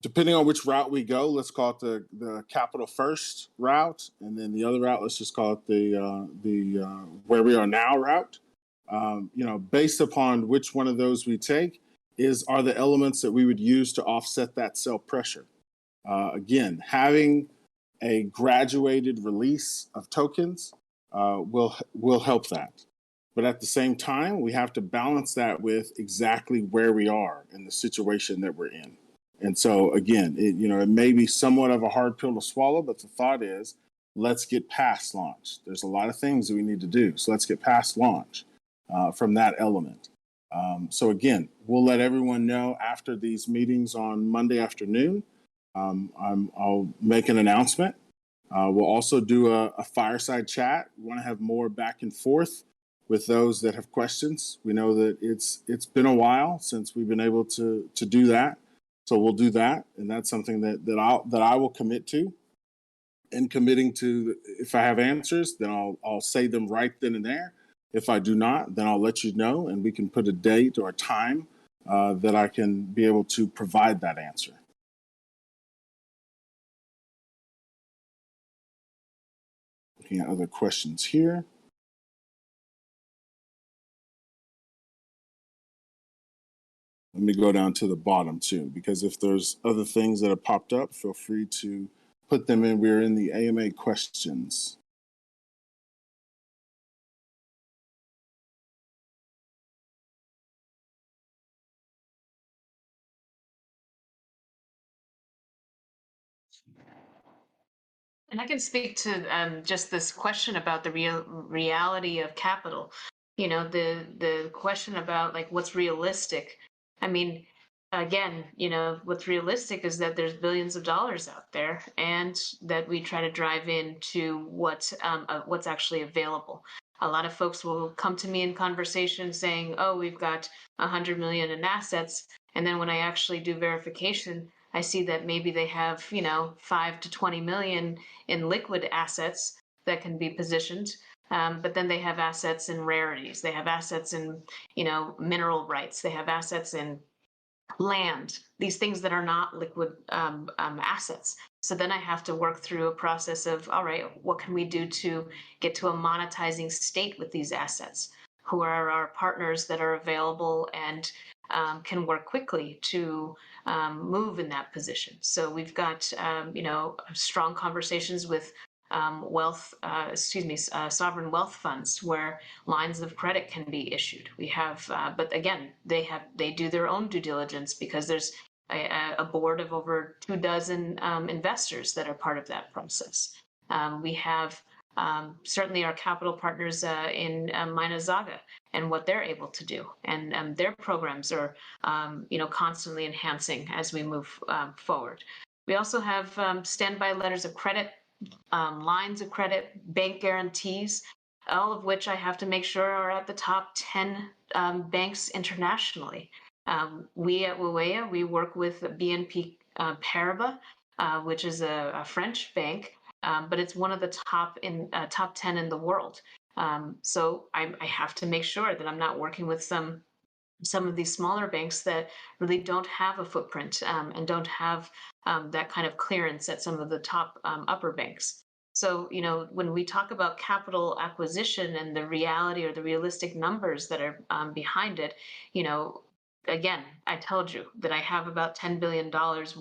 [SPEAKER 1] Depending on which route we go, let's call it the capital first route, and then the other route, let's just call it the where we are now route. Based upon which one of those we take, are the elements that we would use to offset that sell pressure. Again, having a graduated release of tokens will help that. But at the same time, we have to balance that with exactly where we are in the situation that we're in. And so again, it may be somewhat of a hard pill to swallow, but the thought is, let's get past launch. There's a lot of things that we need to do. So let's get past launch from that element. So again, we'll let everyone know after these meetings on Monday afternoon. I'll make an announcement. We'll also do a fireside chat. We want to have more back and forth with those that have questions. We know that it's been a while since we've been able to do that. So we'll do that, and that's something that I will commit to. And committing to, if I have answers, then I'll say them right then and there. If I do not, then I'll let you know, and we can put a date or a time that I can be able to provide that answer. Looking at other questions here. Let me go down to the bottom too, because if there's other things that have popped up, feel free to put them in. We're in the AMA questions.
[SPEAKER 3] And I can speak to just this question about the reality of capital. The question about like what's realistic. I mean, again, what's realistic is that there's billions of dollars out there, and that we try to drive into what's actually available. A lot of folks will come to me in conversation saying, "Oh, we've got 100 million in assets," and then when I actually do verification, I see that maybe they have 5 to 20 million in liquid assets that can be positioned. But then they have assets in rarities. They have assets in, mineral rights. They have assets in land, these things that are not liquid assets. So then I have to work through a process of, all right, what can we do to get to a monetizing state with these assets? Who are our partners that are available and can work quickly to move in that position? So we've got, strong conversations with sovereign wealth funds where lines of credit can be issued. We have, but again, they do their own due diligence because there's a board of over 24 investors that are part of that process. We have certainly our capital partners in Mina Zaga and what they're able to do, and their programs are constantly enhancing as we move forward. We also have standby letters of credit, lines of credit, bank guarantees, all of which I have to make sure are at the top 10 banks internationally. We at Wawea, we work with BNP Paribas, which is a French bank, but it's one of the top 10 in the world. So I have to make sure that I'm not working with some of these smaller banks that really don't have a footprint and don't have that kind of clearance at some of the top upper banks. So, when we talk about capital acquisition and the reality or the realistic numbers that are behind it, again, I told you that I have about $10 billion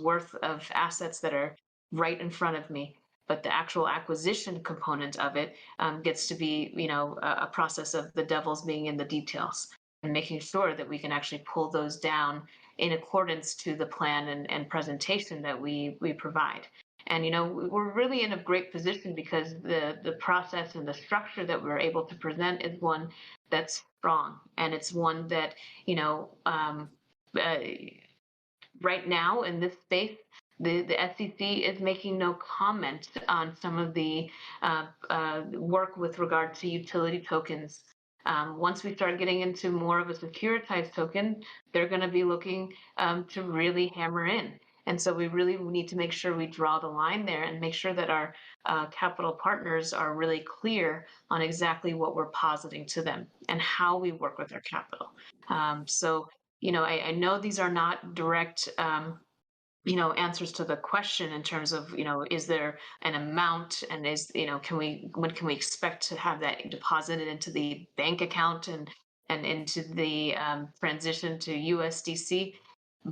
[SPEAKER 3] worth of assets that are right in front of me. But the actual acquisition component of it gets to be, a process of the devil's being in the details and making sure that we can actually pull those down in accordance to the plan and presentation that we provide. And we're really in a great position because the process and the structure that we're able to present is one that's strong, and it's one that uh, right now in this space, the SEC is making no comment on some of the work with regard to utility tokens. Once we start getting into more of a securitized token, they're going to be looking to really hammer in. And so we really need to make sure we draw the line there and make sure that our capital partners are really clear on exactly what we're positing to them and how we work with our capital. So I know these are not direct, answers to the question in terms of, is there an amount, and when can we expect to have that deposited into the bank account and into the transition to USDC?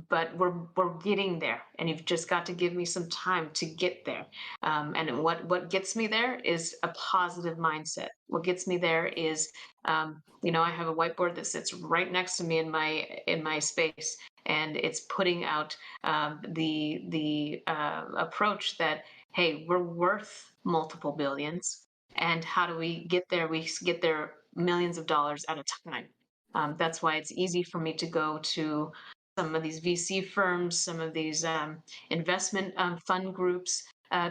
[SPEAKER 3] But we're getting there, and you've just got to give me some time to get there. And what gets me there is a positive mindset. What gets me there is, I have a whiteboard that sits right next to me in my space, and it's putting out the approach that, hey, we're worth multiple billions, and how do we get there? We get there millions of dollars at a time. That's why it's easy for me to go to some of these VC firms, some of these investment fund groups,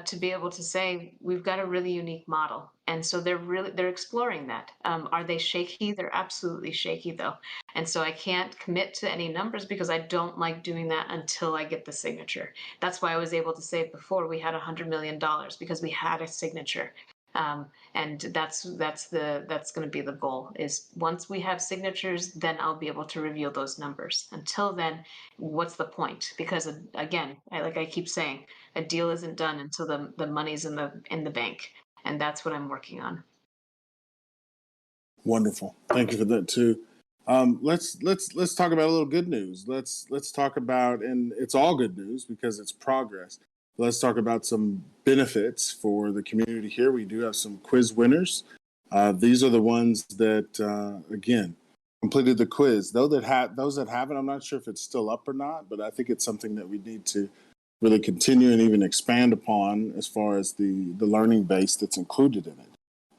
[SPEAKER 3] to be able to say we've got a really unique model. And so they're exploring that. Are they shaky? They're absolutely shaky, though. And so I can't commit to any numbers because I don't like doing that until I get the signature. That's why I was able to say before we had $100 million, because we had a signature. And that's going to be the goal, is once we have signatures, then I'll be able to reveal those numbers. Until then, what's the point? Because again, like I keep saying, a deal isn't done until the money's in the bank, and that's what I'm working on.
[SPEAKER 1] Wonderful. Thank you for that too. Let's talk about a little good news. Let's talk about, and it's all good news because it's progress. Let's talk about some benefits for the community here. We do have some quiz winners. These are the ones that, again, completed the quiz. Those that haven't, I'm not sure if it's still up or not, but I think it's something that we need to really continue and even expand upon as far as the learning base that's included in it.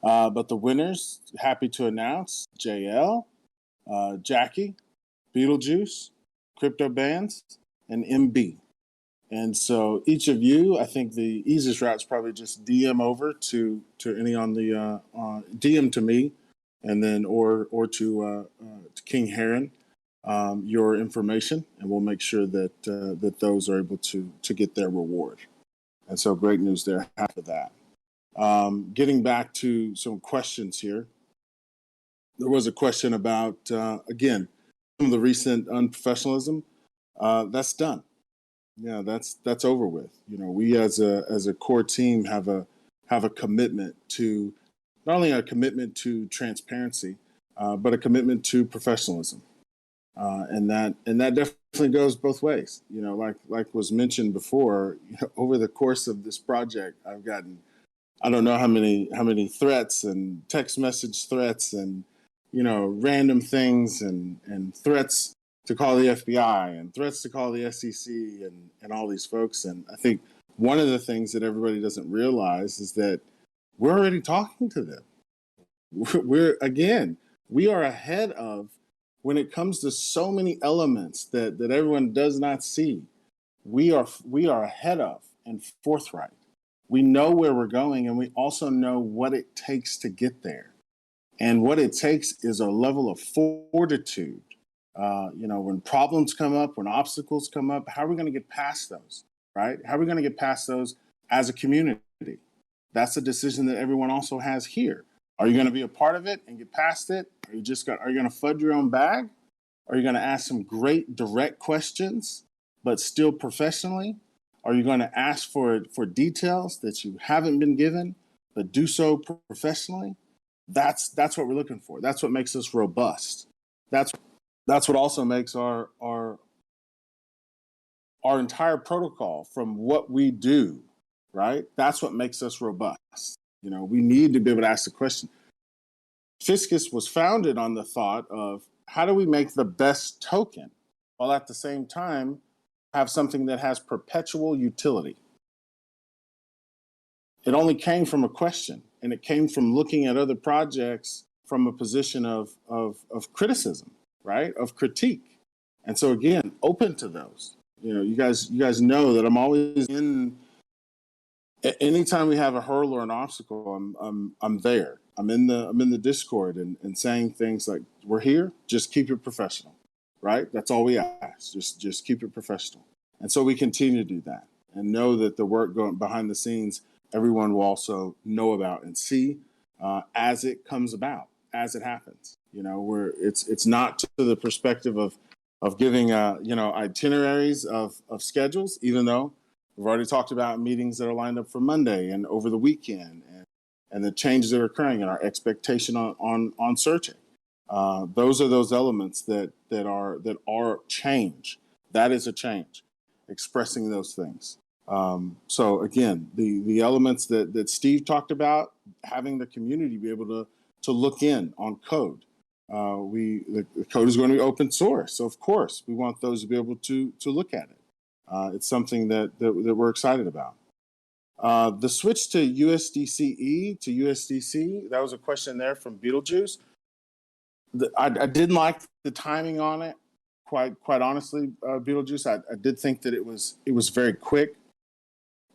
[SPEAKER 1] But the winners, happy to announce, JL, Jackie, Beetlejuice, Crypto Bands, and MB. And so each of you, I think the easiest route is probably just DM over to any on the DM to me, and then or to King Heron your information, and we'll make sure that that those are able to get their reward. And so great news there. Half of that. Getting back to some questions here. There was a question about again some of the recent unprofessionalism. That's done. Yeah, that's over with. We as a core team have a commitment to, not only a commitment to transparency, but a commitment to professionalism, and that definitely goes both ways. Like was mentioned before, over the course of this project, I've gotten, I don't know how many threats and text message threats and random things and threats to call the FBI and threats to call the SEC and all these folks. And I think one of the things that everybody doesn't realize is that we're already talking to them. We are ahead of, when it comes to so many elements that everyone does not see. We are ahead of and forthright. We know where we're going, and we also know what it takes to get there. And what it takes is a level of fortitude. When problems come up, when obstacles come up, how are we going to get past those, right? How are we going to get past those as a community? That's a decision that everyone also has here. Are you going to be a part of it and get past it? Are you going to fudge your own bag? Are you going to ask some great direct questions, but still professionally? Are you going to ask for details that you haven't been given, but do so professionally? That's what we're looking for. That's what makes us robust. That's that's what also makes our entire protocol from what we do, right? That's what makes us robust. We need to be able to ask the question. Fiscus was founded on the thought of how do we make the best token while at the same time have something that has perpetual utility. It only came from a question, and it came from looking at other projects from a position of criticism, right? Of critique. And so again, open to those. You guys know that I'm always in. Anytime we have a hurdle or an obstacle, I'm there. I'm in the Discord and saying things like, "We're here. Just keep it professional," right? That's all we ask. Just keep it professional. And so we continue to do that and know that the work going behind the scenes, everyone will also know about and see as it comes about, as it happens. It's not to the perspective of giving itineraries of schedules, even though we've already talked about meetings that are lined up for Monday and over the weekend, and the changes that are occurring and our expectation on searching. Those are those elements that are change. That is a change, expressing those things. So again, the elements that Steve talked about, having the community be able to look in on code. The code is going to be open source, so of course we want those to be able to look at it. It's something that we're excited about. The switch to USDCE to USDC, that was a question there from Beetlejuice. I didn't like the timing on it, quite honestly, Beetlejuice. I did think that it was very quick.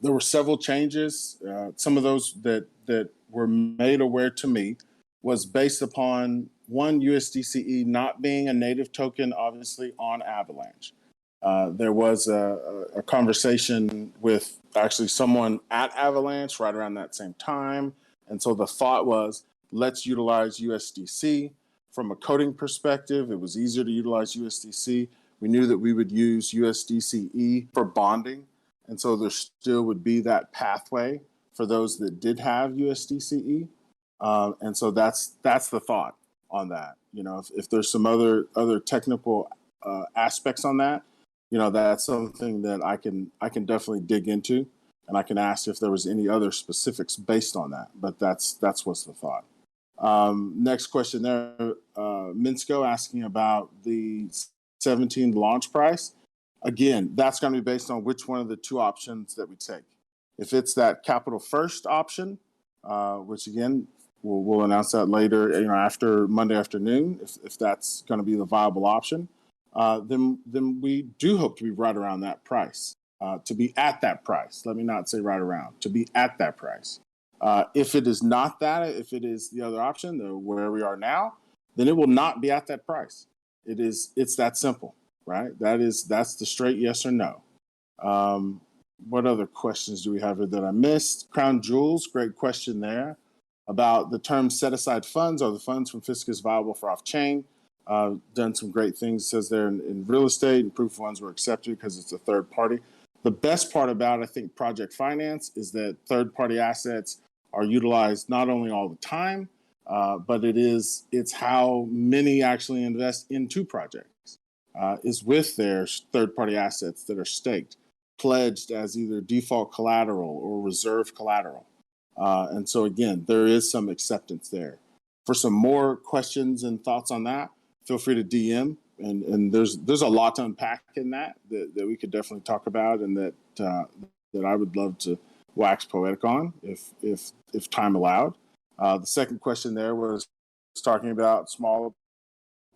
[SPEAKER 1] There were several changes. Some of those that were made aware to me was based upon one, USDCE not being a native token, obviously, on Avalanche. There was a conversation with actually someone at Avalanche right around that same time. And so the thought was, let's utilize USDC. From a coding perspective, it was easier to utilize USDC. We knew that we would use USDCE for bonding. And so there still would be that pathway for those that did have USDCE. And so that's the thought on that. If there's some other technical aspects on that, that's something that I can definitely dig into, and I can ask if there was any other specifics based on that. But that's what's the thought. Next question there, Minsko asking about the 17 launch price. Again, that's going to be based on which one of the two options that we take. If it's that capital first option, which again, we'll announce that later, after Monday afternoon, if that's going to be the viable option, then we do hope to be right around that price, to be at that price. Let me not say right around, to be at that price. If it is not that, if it is the other option, where we are now, then it will not be at that price. It's that simple, right? That's the straight yes or no. What other questions do we have here that I missed? Crown Jewels, great question there about the term set aside funds. Are the funds from Fiscus viable for off-chain? Done some great things, it says there in real estate, and proof funds were accepted because it's a third party. The best part about, I think, project finance is that third party assets are utilized not only all the time, but it's how many actually invest into projects, is with their third party assets that are staked, pledged as either default collateral or reserve collateral. And so again, there is some acceptance there. For some more questions and thoughts on that, feel free to DM, and there's a lot to unpack in that we could definitely talk about, and that I would love to wax poetic on if time allowed. The second question there was talking about small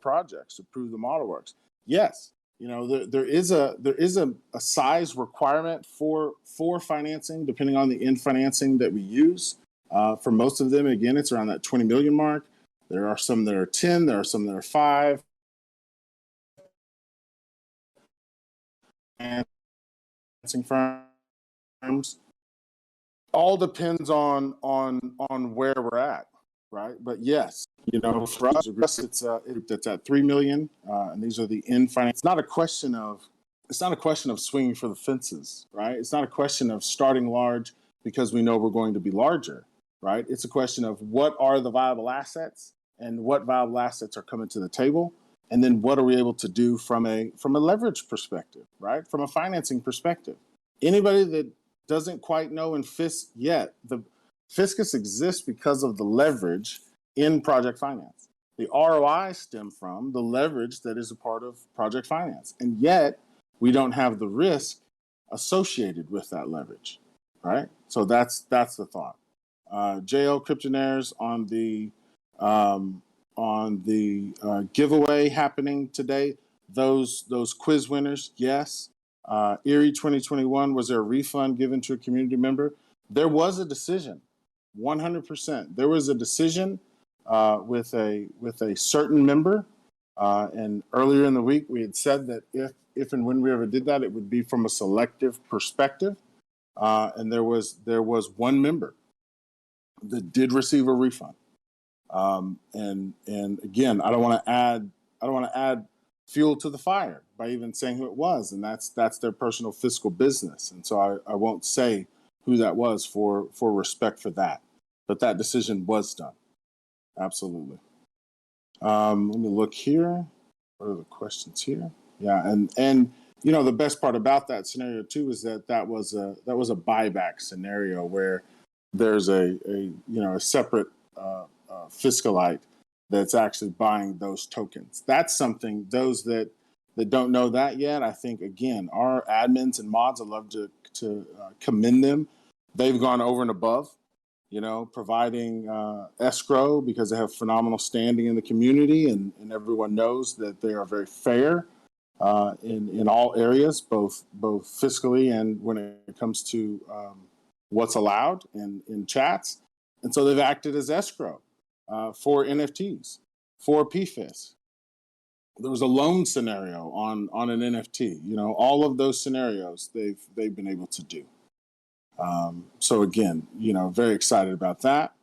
[SPEAKER 1] projects to prove the model works. Yes, there is a size requirement for financing depending on the end financing that we use. For most of them, again, it's around that 20 million mark. There are some that are 10, there are some that are 5. Financing firms. All depends on where we're at, right? But yes, for us, it's that's at 3 million, and these are the end finance. It's not a question of swinging for the fences, right? It's not a question of starting large because we know we're going to be larger, right? It's a question of what are the viable assets and what viable assets are coming to the table, And then what are we able to do from a leverage perspective, right? From a financing perspective. Anybody that doesn't quite know in FISC yet, the Fiscus exists because of the leverage in project finance. The ROI stem from the leverage that is a part of project finance. And yet we don't have the risk associated with that leverage, right? So that's the thought. JL Cryptonaires on the giveaway happening today. Those quiz winners, yes. Erie 2021, was there a refund given to a community member? There was a decision, 100%. There was a decision with a certain member, and earlier in the week we had said that if and when we ever did that, it would be from a selective perspective. And there was one member that did receive a refund. And again, I don't want to add fuel to the fire by even saying who it was, and that's their personal fiscal business. And so I won't say who that was for respect for that. But that decision was done. Absolutely. Let me look here. What are the questions here? Yeah, and you know, the best part about that scenario too is that was a buyback scenario where there's a separate fiscalite that's actually buying those tokens. That's something, those that don't know that yet, I think, again, our admins and mods, I love to commend them. They've gone over and above, providing escrow because they have phenomenal standing in the community, and everyone knows that they are very fair in all areas, both fiscally and when it comes to what's allowed in chats. And so they've acted as escrow for NFTs, for PFIS. There was a loan scenario on an NFT. All of those scenarios they've been able to do. So again, very excited about that.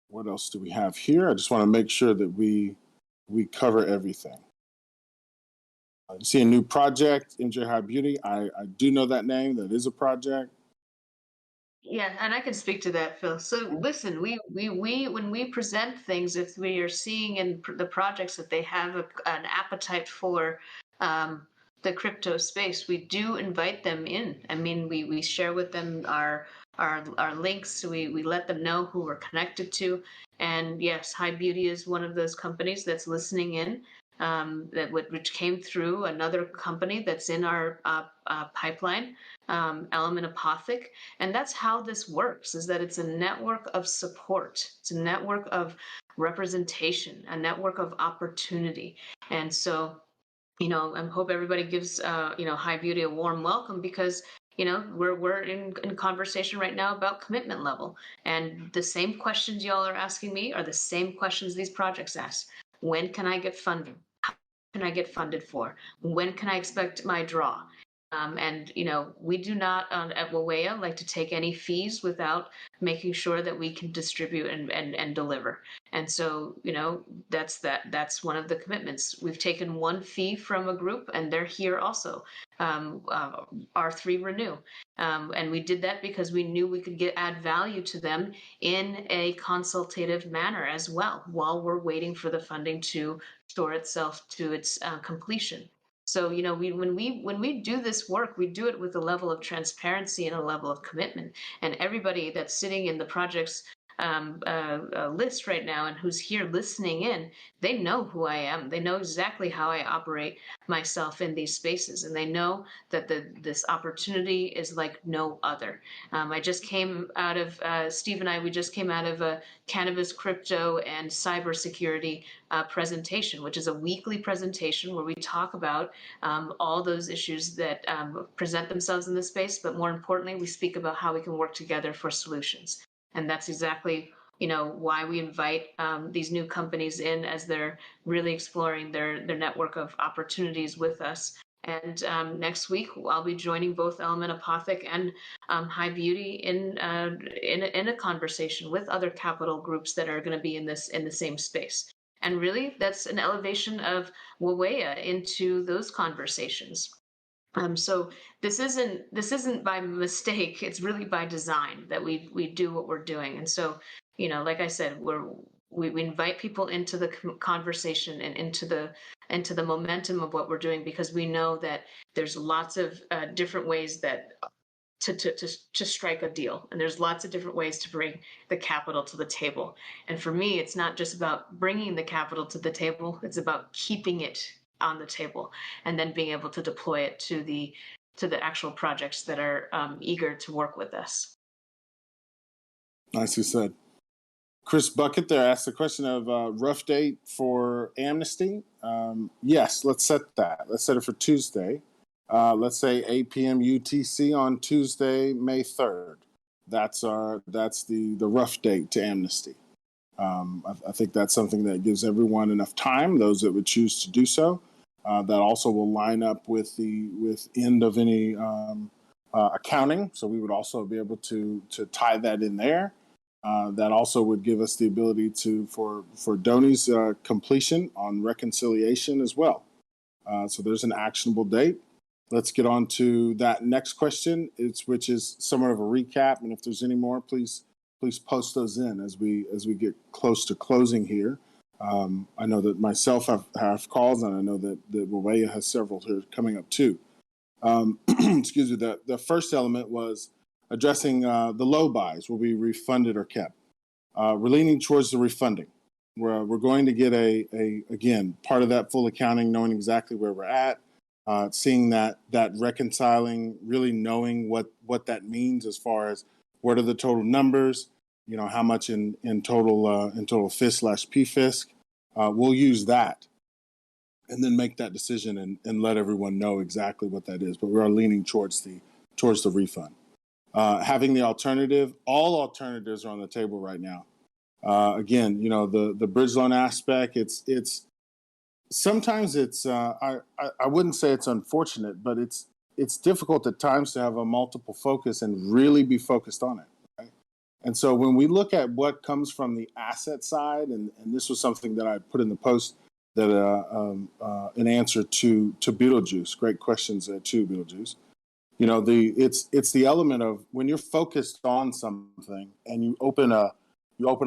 [SPEAKER 1] What else do we have here? I just want to make sure that we cover everything. I see a new project, MJ High Beauty. I do know that name. That is a project.
[SPEAKER 3] Yeah, and I can speak to that, Phil. So listen, we when we present things, if we are seeing in the projects that they have an appetite for the crypto space, we do invite them in. I mean, we share with them our links. We let them know who we're connected to. And yes, High Beauty is one of those companies that's listening in. Which came through another company that's in our pipeline, Element Apothic. And that's how this works, is that it's a network of support. It's a network of representation, a network of opportunity. And so, I hope everybody gives, High Beauty a warm welcome, because we're in conversation right now about commitment level. And the same questions y'all are asking me are the same questions these projects ask. When can I get funding? How can I get funded for? When can I expect my draw? And we do not at Wawea like to take any fees without making sure that we can distribute and deliver. And so that's one of the commitments. We've taken one fee from a group, and they're here also. R3 Renew, and we did that because we knew we could add value to them in a consultative manner as well, while we're waiting for the funding to store itself to its completion. So, when we do this work, we do it with a level of transparency and a level of commitment. And everybody that's sitting in the project's list right now and who's here listening in, they know who I am. They know exactly how I operate myself in these spaces, and they know that this opportunity is like no other. I just came out of Steve and I. We just came out of a cannabis, crypto, and cybersecurity presentation, which is a weekly presentation where we talk about all those issues that present themselves in this space. But more importantly, we speak about how we can work together for solutions. And that's exactly, why we invite these new companies in, as they're really exploring their network of opportunities with us. And next week, I'll be joining both Element Apothic and High Beauty in a conversation with other capital groups that are going to be in the same space. And really, that's an elevation of Wawea into those conversations. So this isn't by mistake. It's really by design that we do what we're doing. And so, like I said, we invite people into the conversation and into the momentum of what we're doing, because we know that there's lots of different ways that to strike a deal, and there's lots of different ways to bring the capital to the table. And for me, it's not just about bringing the capital to the table, it's about keeping it on the table and then being able to deploy it to the actual projects that are eager to work with us.
[SPEAKER 1] Nicely said. Chris Bucket there asked the question of rough date for amnesty. Yes, let's set that. Let's set it for Tuesday. Let's say 8 p.m. UTC on Tuesday, May 3rd. That's the rough date to amnesty. I think that's something that gives everyone enough time, those that would choose to do so. That also will line up with end of any accounting. So we would also be able to tie that in there. That also would give us the ability for Doni's completion on reconciliation as well. So there's an actionable date. Let's get on to that next question, which is somewhat of a recap. And if there's any more, please post those in as we get close to closing here. I know that myself have calls, and I know that Wawea has several here coming up too. Excuse me. The first element was addressing the low buys will be refunded or kept. We're leaning towards the refunding. We're going to get again, part of that full accounting, knowing exactly where we're at, seeing that reconciling, really knowing what that means as far as what are the total numbers, how much in total FIS/PFISC. We'll use that and then make that decision and let everyone know exactly what that is. But we are leaning towards the refund. Having the alternative, all alternatives are on the table right now. Again, the bridge loan aspect, it's sometimes I wouldn't say it's unfortunate, but it's difficult at times to have a multiple focus and really be focused on it. Right? And so when we look at what comes from the asset side, and this was something that I put in the post that an answer to Beetlejuice, great questions too, Beetlejuice. It's the element of when you're focused on something and you open a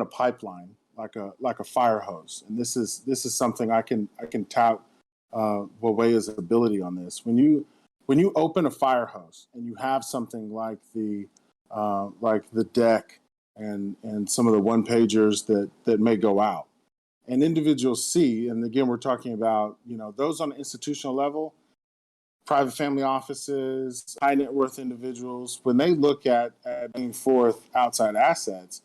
[SPEAKER 1] pipeline like a fire hose, and this is something I can tout Wawea's ability on this. When you open a fire hose and you have something like the deck and some of the one pagers that may go out, and individuals see, and again we're talking about those on the institutional level. Private family offices, high net worth individuals, when they look at bringing forth outside assets,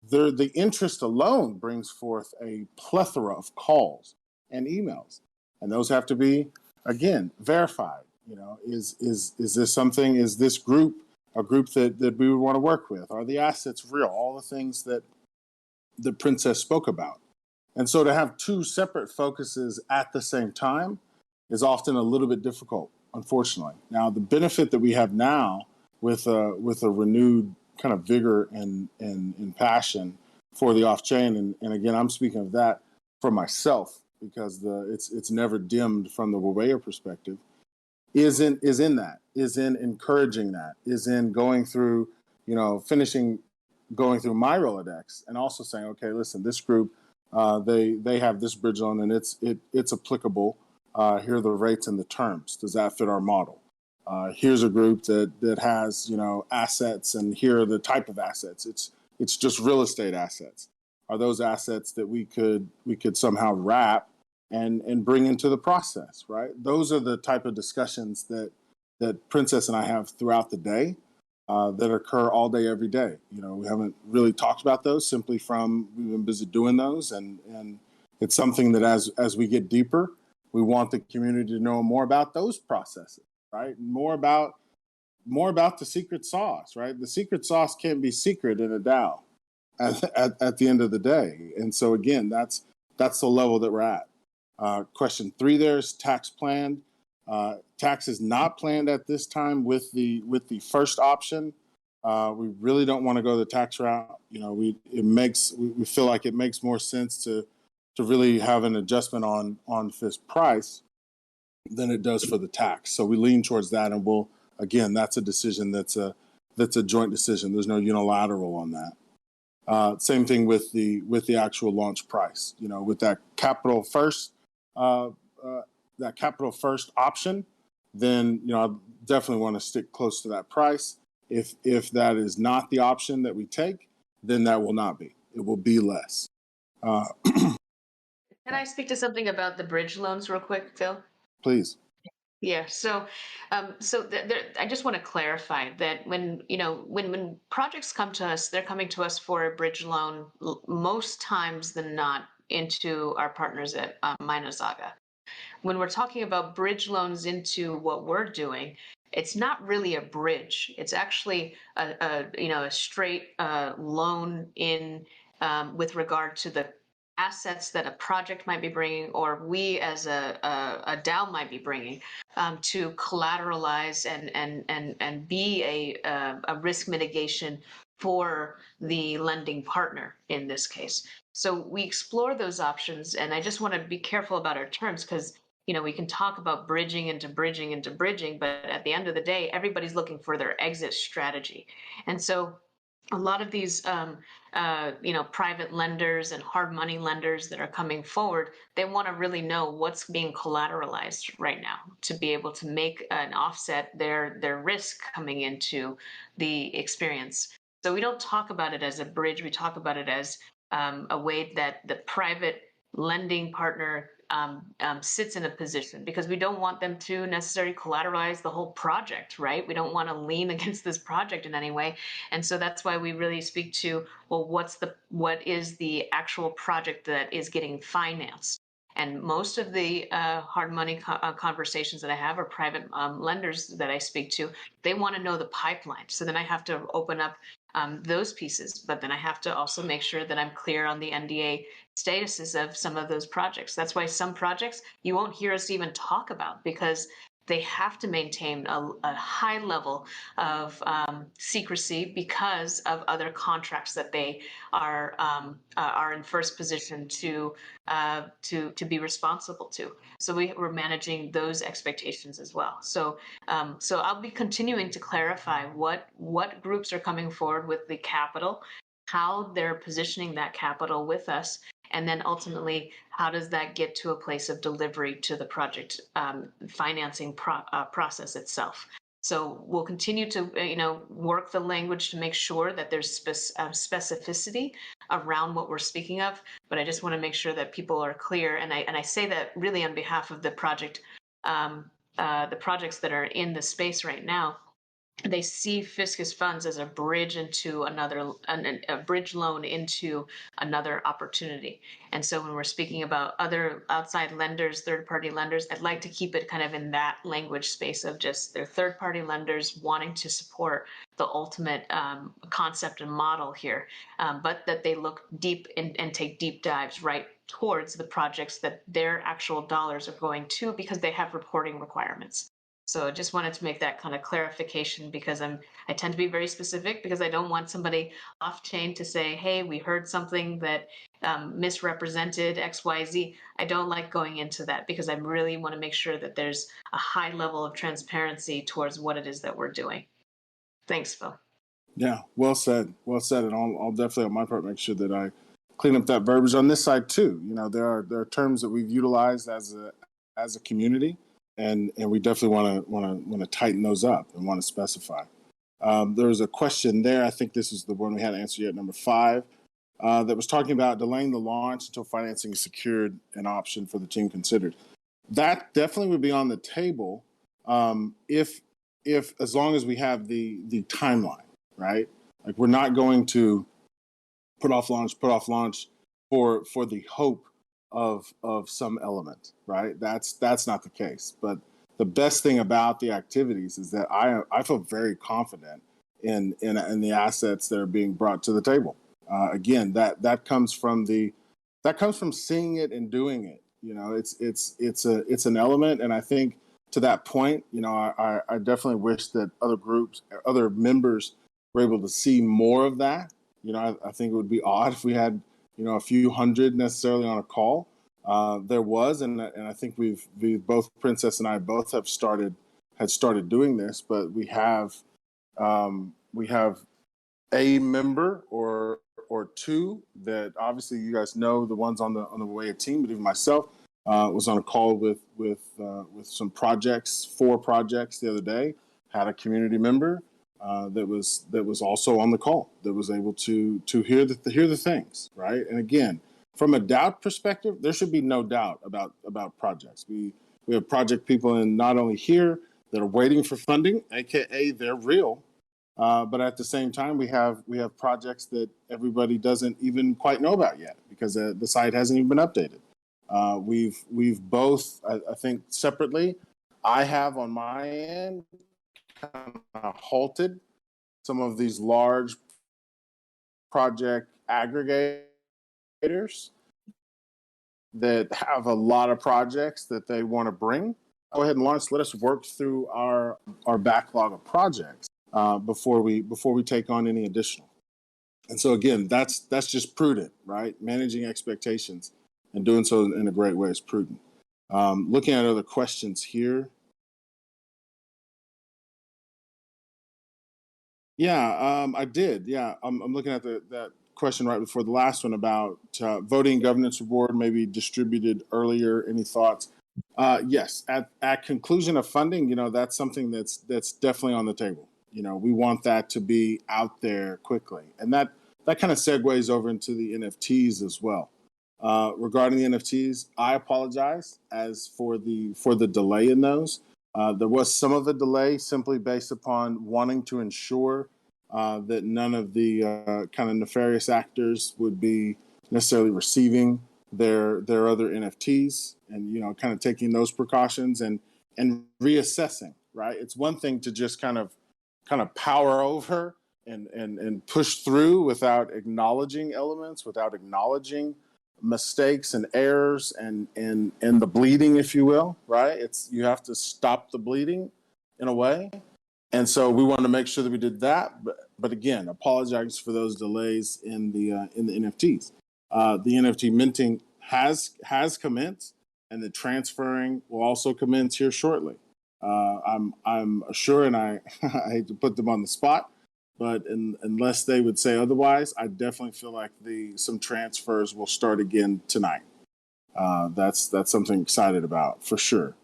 [SPEAKER 1] the interest alone brings forth a plethora of calls and emails. And those have to be, again, verified. Is this something, is this group a group that we would want to work with? Are the assets real? All the things that the Princess spoke about. And so to have two separate focuses at the same time is often a little bit difficult, unfortunately. Now, the benefit that we have now with a renewed kind of vigor and passion for the off-chain, and again, I'm speaking of that for myself because it's never dimmed from the Wawea perspective, is in encouraging that, is in going through, going through my Rolodex and also saying, okay, listen, this group, they have this bridge loan and it's applicable. Here are the rates and the terms. Does that fit our model? Here's a group that has assets, and here are the type of assets. It's just real estate assets. Are those assets that we could somehow wrap and bring into the process? Right. Those are the type of discussions that Princess and I have throughout the day that occur all day, every day. We haven't really talked about those simply from we've been busy doing those, and it's something that as we get deeper. We want the community to know more about those processes, right? More about the secret sauce, right? The secret sauce can't be secret in a DAO at the end of the day. And so again, that's the level that we're at. Question 3 there is tax planned. Tax is not planned at this time with the first option. We really don't want to go the tax route. We feel like it makes more sense to really have an adjustment on FIS price than it does for the tax. So we lean towards that, and that's a decision that's a joint decision. There's no unilateral on that. Same thing with the actual launch price. With that capital first option, then I definitely want to stick close to that price. If that is not the option that we take, then that will not be. It will be less.
[SPEAKER 3] Can I speak to something about the bridge loans real quick, Phil?
[SPEAKER 1] Please.
[SPEAKER 3] Yeah. So, I just want to clarify that when projects come to us, they're coming to us for a bridge loan most times than not into our partners at Minazaga. When we're talking about bridge loans into what we're doing, it's not really a bridge. It's actually a straight loan in with regard to the assets that a project might be bringing, or we as a DAO might be bringing, to collateralize and be a risk mitigation for the lending partner in this case. So we explore those options, and I just want to be careful about our terms because we can talk about bridging into bridging into bridging, but at the end of the day, everybody's looking for their exit strategy, and so a lot of these private lenders and hard money lenders that are coming forward, they want to really know what's being collateralized right now to be able to make an offset their risk coming into the experience. So we don't talk about it as a bridge. We talk about it as a way that the private lending partner sits in a position, because we don't want them to necessarily collateralize the whole project, right? We don't want to lean against this project in any way. And so that's why we really speak to, well, what is the actual project that is getting financed? And most of the hard money conversations that I have, or private lenders that I speak to, they want to know the pipeline. So then I have to open up those pieces, but then I have to also make sure that I'm clear on the NDA statuses of some of those projects. That's why some projects you won't hear us even talk about, because they have to maintain a high level of secrecy because of other contracts that they are in first position to be responsible to. So we're managing those expectations as well. So I'll be continuing to clarify what groups are coming forward with the capital, how they're positioning that capital with us, and then ultimately, how does that get to a place of delivery to the project financing process itself? So we'll continue to, work the language to make sure that there's specificity around what we're speaking of. But I just want to make sure that people are clear, and I say that really on behalf of the projects that are in the space right now. They see Fiscus funds as a bridge into a bridge loan into another opportunity. And so when we're speaking about other outside lenders, third-party lenders, I'd like to keep it kind of in that language space of just they're third-party lenders wanting to support the ultimate concept and model here, but that they look deep and take deep dives right towards the projects that their actual dollars are going to, because they have reporting requirements. So I just wanted to make that kind of clarification, because I tend to be very specific, because I don't want somebody off chain to say, hey, we heard something that misrepresented XYZ. I don't like going into that, because I really want to make sure that there's a high level of transparency towards what it is that we're doing. Thanks, Phil.
[SPEAKER 1] Yeah, well said. Well said. And I'll definitely on my part make sure that I clean up that verbiage on this side too. There are terms that we've utilized as a community. And we definitely want to tighten those up and want to specify. There was a question there. I think this is the one we hadn't answered yet, number 5, that was talking about delaying the launch until financing is secured, an option for the team considered. That definitely would be on the table if as long as we have the timeline, right? Like, we're not going to put off launch for the hope of some element, right? That's not the case. But the best thing about the activities is that I feel very confident in the assets that are being brought to the table. Again, that comes from seeing it and doing it. It's an element, and I think to that point, I definitely wish that other members were able to see more of that. I think it would be odd if we had a few hundred necessarily on a call. There was, and I think we've both, Princess and I both had started doing this, but we have a member or or two that obviously you guys know, the ones on the way team, but even myself was on a call with some projects, 4 projects the other day. Had a community member that was also on the call, that was able to hear the things, right? And again, from a doubt perspective, there should be no doubt about projects. We have project people in not only here that are waiting for funding, aka they're real, but at the same time we have projects that everybody doesn't even quite know about yet because the site hasn't even been updated. We've both, I think separately, I have on my end kind of halted some of these large project aggregators that have a lot of projects that they want to bring. Go ahead and launch. Let us work through our backlog of projects before we take on any additional. And so again, that's just prudent, right? Managing expectations and doing so in a great way is prudent. Looking at other questions here. Yeah, I did. Yeah, I'm looking at that question right before the last one about voting governance reward maybe distributed earlier. Any thoughts? Yes, at conclusion of funding, that's something that's definitely on the table. We want that to be out there quickly, and that kind of segues over into the NFTs as well. Regarding the NFTs, I apologize as for the delay in those. There was some of the delay simply based upon wanting to ensure that none of the kind of nefarious actors would be necessarily receiving their other NFTs, and kind of taking those precautions and reassessing. Right, it's one thing to just kind of power over and push through without acknowledging elements, without acknowledging mistakes and errors and the bleeding, if you will, right? You have to stop the bleeding in a way. And so we wanted to make sure that we did that. But again, apologize for those delays in the NFTs. The NFT minting has commenced, and the transferring will also commence here shortly. I'm sure, and I hate to put them on the spot, but unless they would say otherwise, I definitely feel like some transfers will start again tonight. That's something excited about for sure.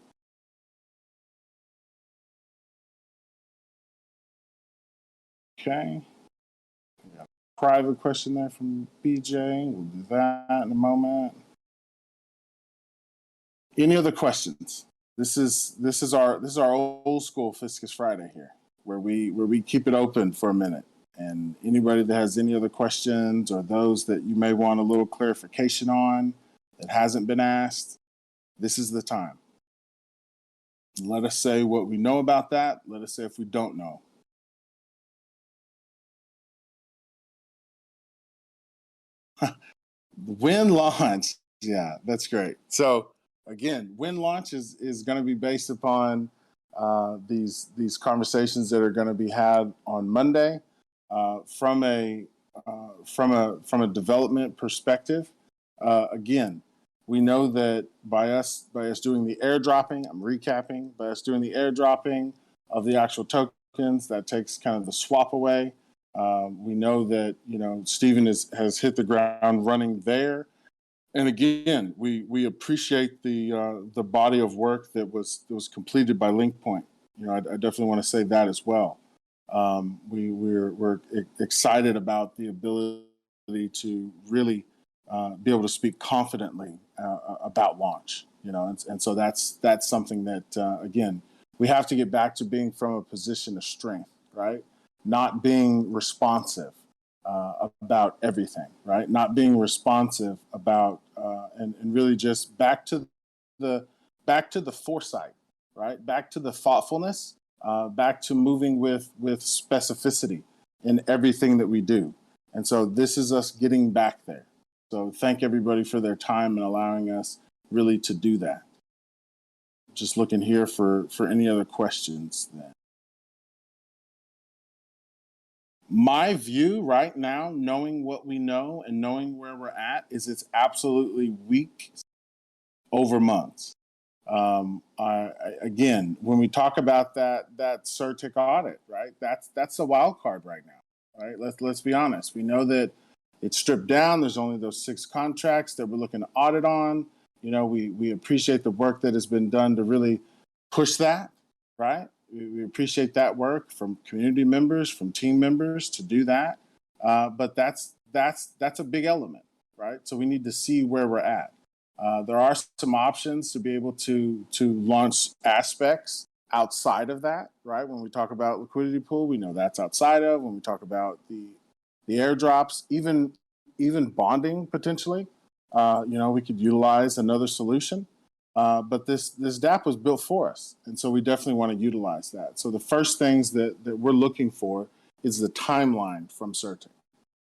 [SPEAKER 1] Okay. We got a private question there from BJ. We'll do that in a moment. Any other questions? This is our old school Fiscus Friday here, where we keep it open for a minute. And anybody that has any other questions or those that you may want a little clarification on that hasn't been asked, this is the time. Let us say what we know about that. Let us say if we don't know. When launch, yeah, that's great. So again, when launch is going to be based upon these conversations that are going to be had on Monday. From a development perspective, again, we know that by us doing the airdropping, I'm recapping, by us doing the airdropping of the actual tokens, that takes kind of the swap away. We know that Stephen has hit the ground running there, and again, we appreciate the body of work that was completed by LinkPoint. I definitely want to say that as well. We're excited about the ability to really be able to speak confidently about launch. And so that's something that again, we have to get back to being from a position of strength, right? Not being responsive about everything, right? Not being responsive about and really just back to the foresight, right? Back to the thoughtfulness, back to moving with specificity in everything that we do. And so this is us getting back there. So thank everybody for their time and allowing us really to do that. Just looking here for any other questions then. My view right now, knowing what we know and knowing where we're at, is it's absolutely weeks over months. Again, when we talk about that CERTIC audit, right? That's a wild card right now, right? Let's be honest. We know that it's stripped down. There's only those 6 contracts that we're looking to audit on. We appreciate the work that has been done to really push that, right? We appreciate that work from community members, from team members to do that. But that's a big element, right? So we need to see where we're at. There are some options to be able to launch aspects outside of that, right? When we talk about liquidity pool, we know that's outside of. When we talk about the airdrops, even bonding potentially, we could utilize another solution. But this DApp was built for us, and so we definitely want to utilize that. So the first things that we're looking for is the timeline from Certain,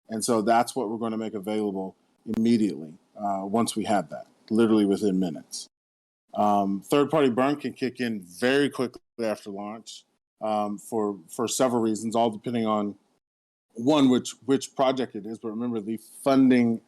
[SPEAKER 1] and so that's what we're going to make available immediately once we have that, literally within minutes. Third-party burn can kick in very quickly after launch for several reasons, all depending on one, which project it is. But remember, the funding,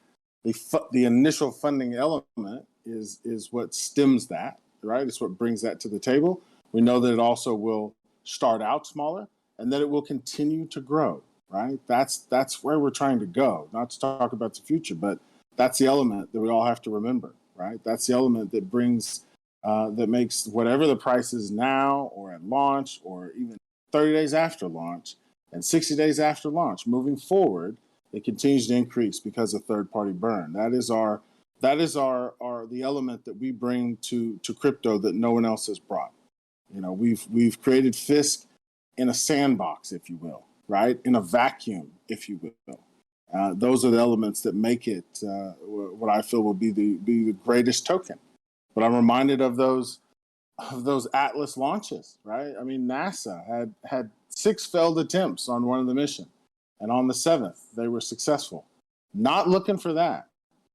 [SPEAKER 1] the initial funding element is what stems that, right? It's what brings that to the table. We know that it also will start out smaller and that it will continue to grow, right? That's where we're trying to go, not to talk about the future, but that's the element that we all have to remember, right? That's the element that brings, that makes whatever the price is now or at launch or even 30 days after launch and 60 days after launch, moving forward, it continues to increase because of third-party burn. That is the element that we bring to crypto that no one else has brought. We've created Fisc in a sandbox, if you will, right? In a vacuum, if you will. Those are the elements that make it what I feel will be the greatest token. But I'm reminded of those Atlas launches, right? I mean, NASA had 6 failed attempts on one of the missions, and on the 7th they were successful. Not looking for that,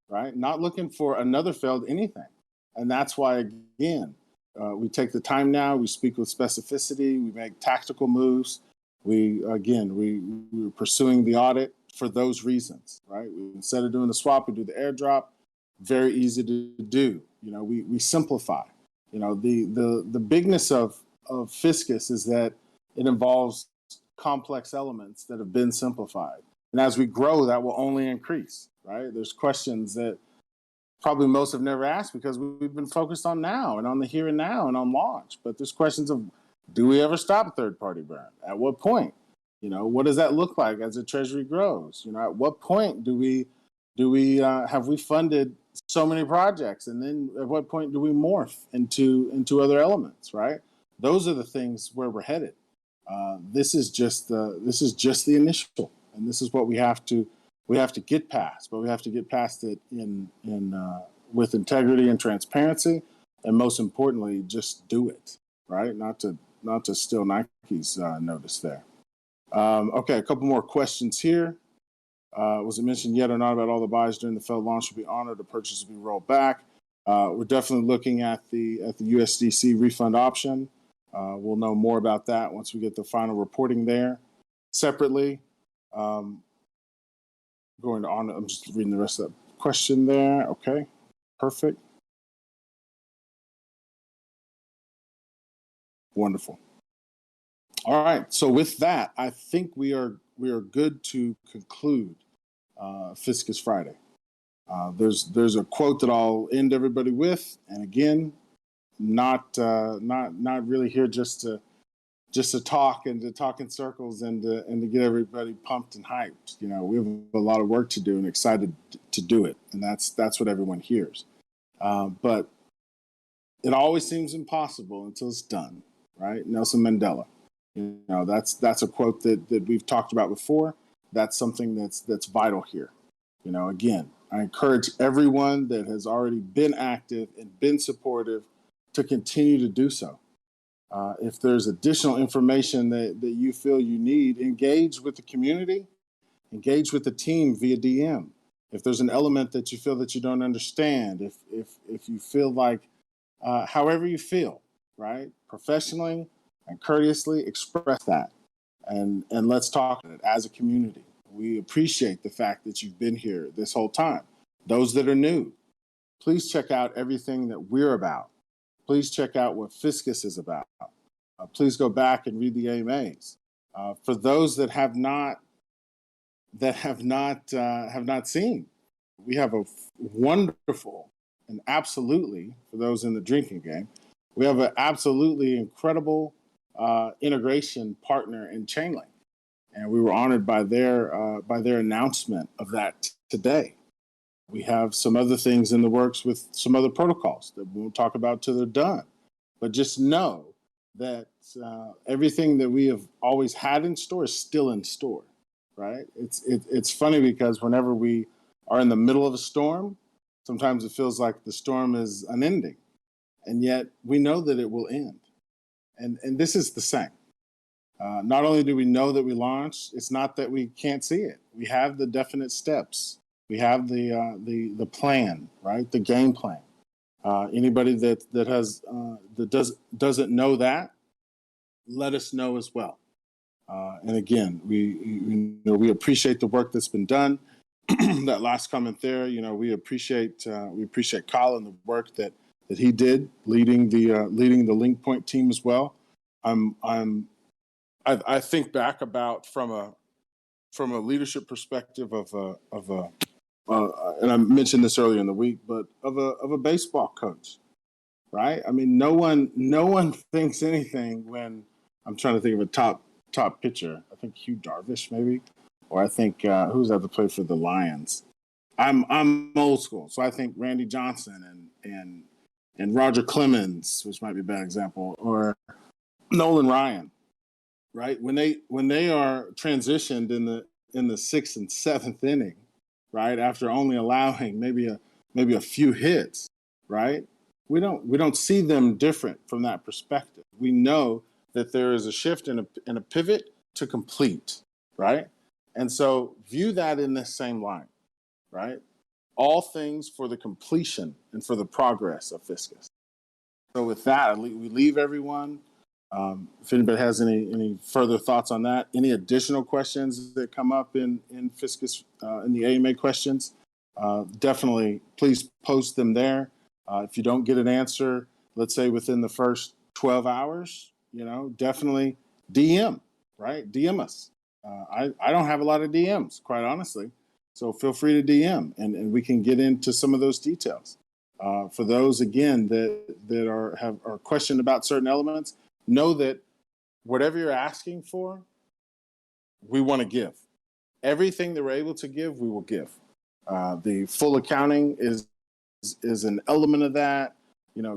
[SPEAKER 1] right? Not looking for another failed anything, and that's why again we take the time now. We speak with specificity. We make tactical moves. We're pursuing the audit for those reasons, right? Instead of doing the swap, we do the airdrop. Very easy to do. We simplify. The bigness of Fiscus is that it involves complex elements that have been simplified. And as we grow, that will only increase, right? There's questions that probably most have never asked because we've been focused on now and on the here and now and on launch. But there's questions of, do we ever stop third-party burn? At what point? What does that look like as the treasury grows? At what point do we have we funded so many projects, and then at what point do we morph into other elements, right? Those are the things where we're headed. This is just the initial, and this is what we have to get past. But we have to get past it with integrity and transparency, and most importantly, just do it, right? Not to steal Nike's notice there. Okay, a couple more questions here. Was it mentioned yet or not about all the buys during the failed launch will be honored, the purchase will be rolled back? We're definitely looking at the USDC refund option. We'll know more about that once we get the final reporting there. Separately, going on, I'm just reading the rest of the question there. Okay, perfect. Wonderful. All right, so with that, I think we are good to conclude Fiscus Friday. There's a quote that I'll end everybody with, and again, not really here just to talk and to talk in circles and to get everybody pumped and hyped. We have a lot of work to do and excited to do it, and that's what everyone hears. But it always seems impossible until it's done, right? Nelson Mandela. That's a quote that we've talked about before. That's something that's vital here. Again, I encourage everyone that has already been active and been supportive to continue to do so. If there's additional information that you feel you need, engage with the community, engage with the team via DM. If there's an element that you feel that you don't understand, if you feel like, however you feel, right, professionally and courteously express that, and let's talk as a community. We appreciate the fact that you've been here this whole time. Those that are new, please check out everything that we're about. Please check out what Fiscus is about. Please go back and read the AMAs. For those that have not that have not seen. We have a wonderful and absolutely, for those in the drinking game, we have an absolutely incredible integration partner in Chainlink, and we were honored by their announcement of that today. We have some other things in the works with some other protocols that we won't talk about till they're done. But just know that everything that we have always had in store is still in store, right? It's funny because whenever we are in the middle of a storm, sometimes it feels like the storm is unending, and yet we know that it will end. And this is the same. Not only do we know that we launched, it's not that we can't see it. We have the definite steps. We have the plan, right? The game plan. Anybody that doesn't know that, let us know as well. And again, we appreciate the work that's been done. That last comment there, we appreciate Colin, the work that he did leading the Link Point team as well. I think back about from a leadership perspective and I mentioned this earlier in the week, but of a baseball coach, right? I mean, no one thinks anything when I'm trying to think of a top pitcher. I think Hugh Darvish maybe, or I think who's that to play for the Lions. I'm old school, so I think Randy Johnson and Roger Clemens, which might be a bad example, or Nolan Ryan, right? When they are transitioned in the sixth and seventh inning, right, after only allowing maybe a few hits, right? We don't see them different from that perspective. We know that there is a shift and a pivot to complete, right? And so view that in this same line, right? All things for the completion and for the progress of Fiscus. So with that, we leave everyone. If anybody has any further thoughts on that, any additional questions that come up in Fiscus, in the AMA questions, definitely please post them there. If you don't get an answer, let's say within the first 12 hours, definitely DM, right? DM us. I don't have a lot of DMs, quite honestly. So feel free to DM and we can get into some of those details. For those, again, that are questioned about certain elements, know that whatever you're asking for, we want to give. Everything that we're able to give, we will give. The full accounting is an element of that.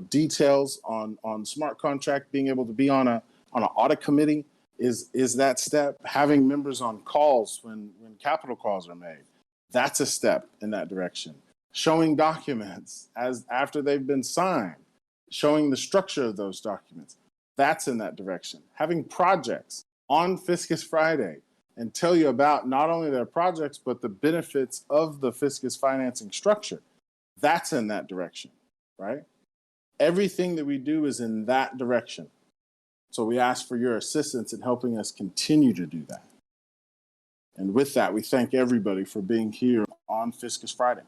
[SPEAKER 1] Details on smart contract, being able to be on an audit committee is that step. Having members on calls when capital calls are made, that's a step in that direction. Showing documents after they've been signed, showing the structure of those documents, that's in that direction. Having projects on Fiscus Friday and tell you about not only their projects, but the benefits of the Fiscus financing structure, that's in that direction, right? Everything that we do is in that direction. So we ask for your assistance in helping us continue to do that. And with that, we thank everybody for being here on Fiscus Friday.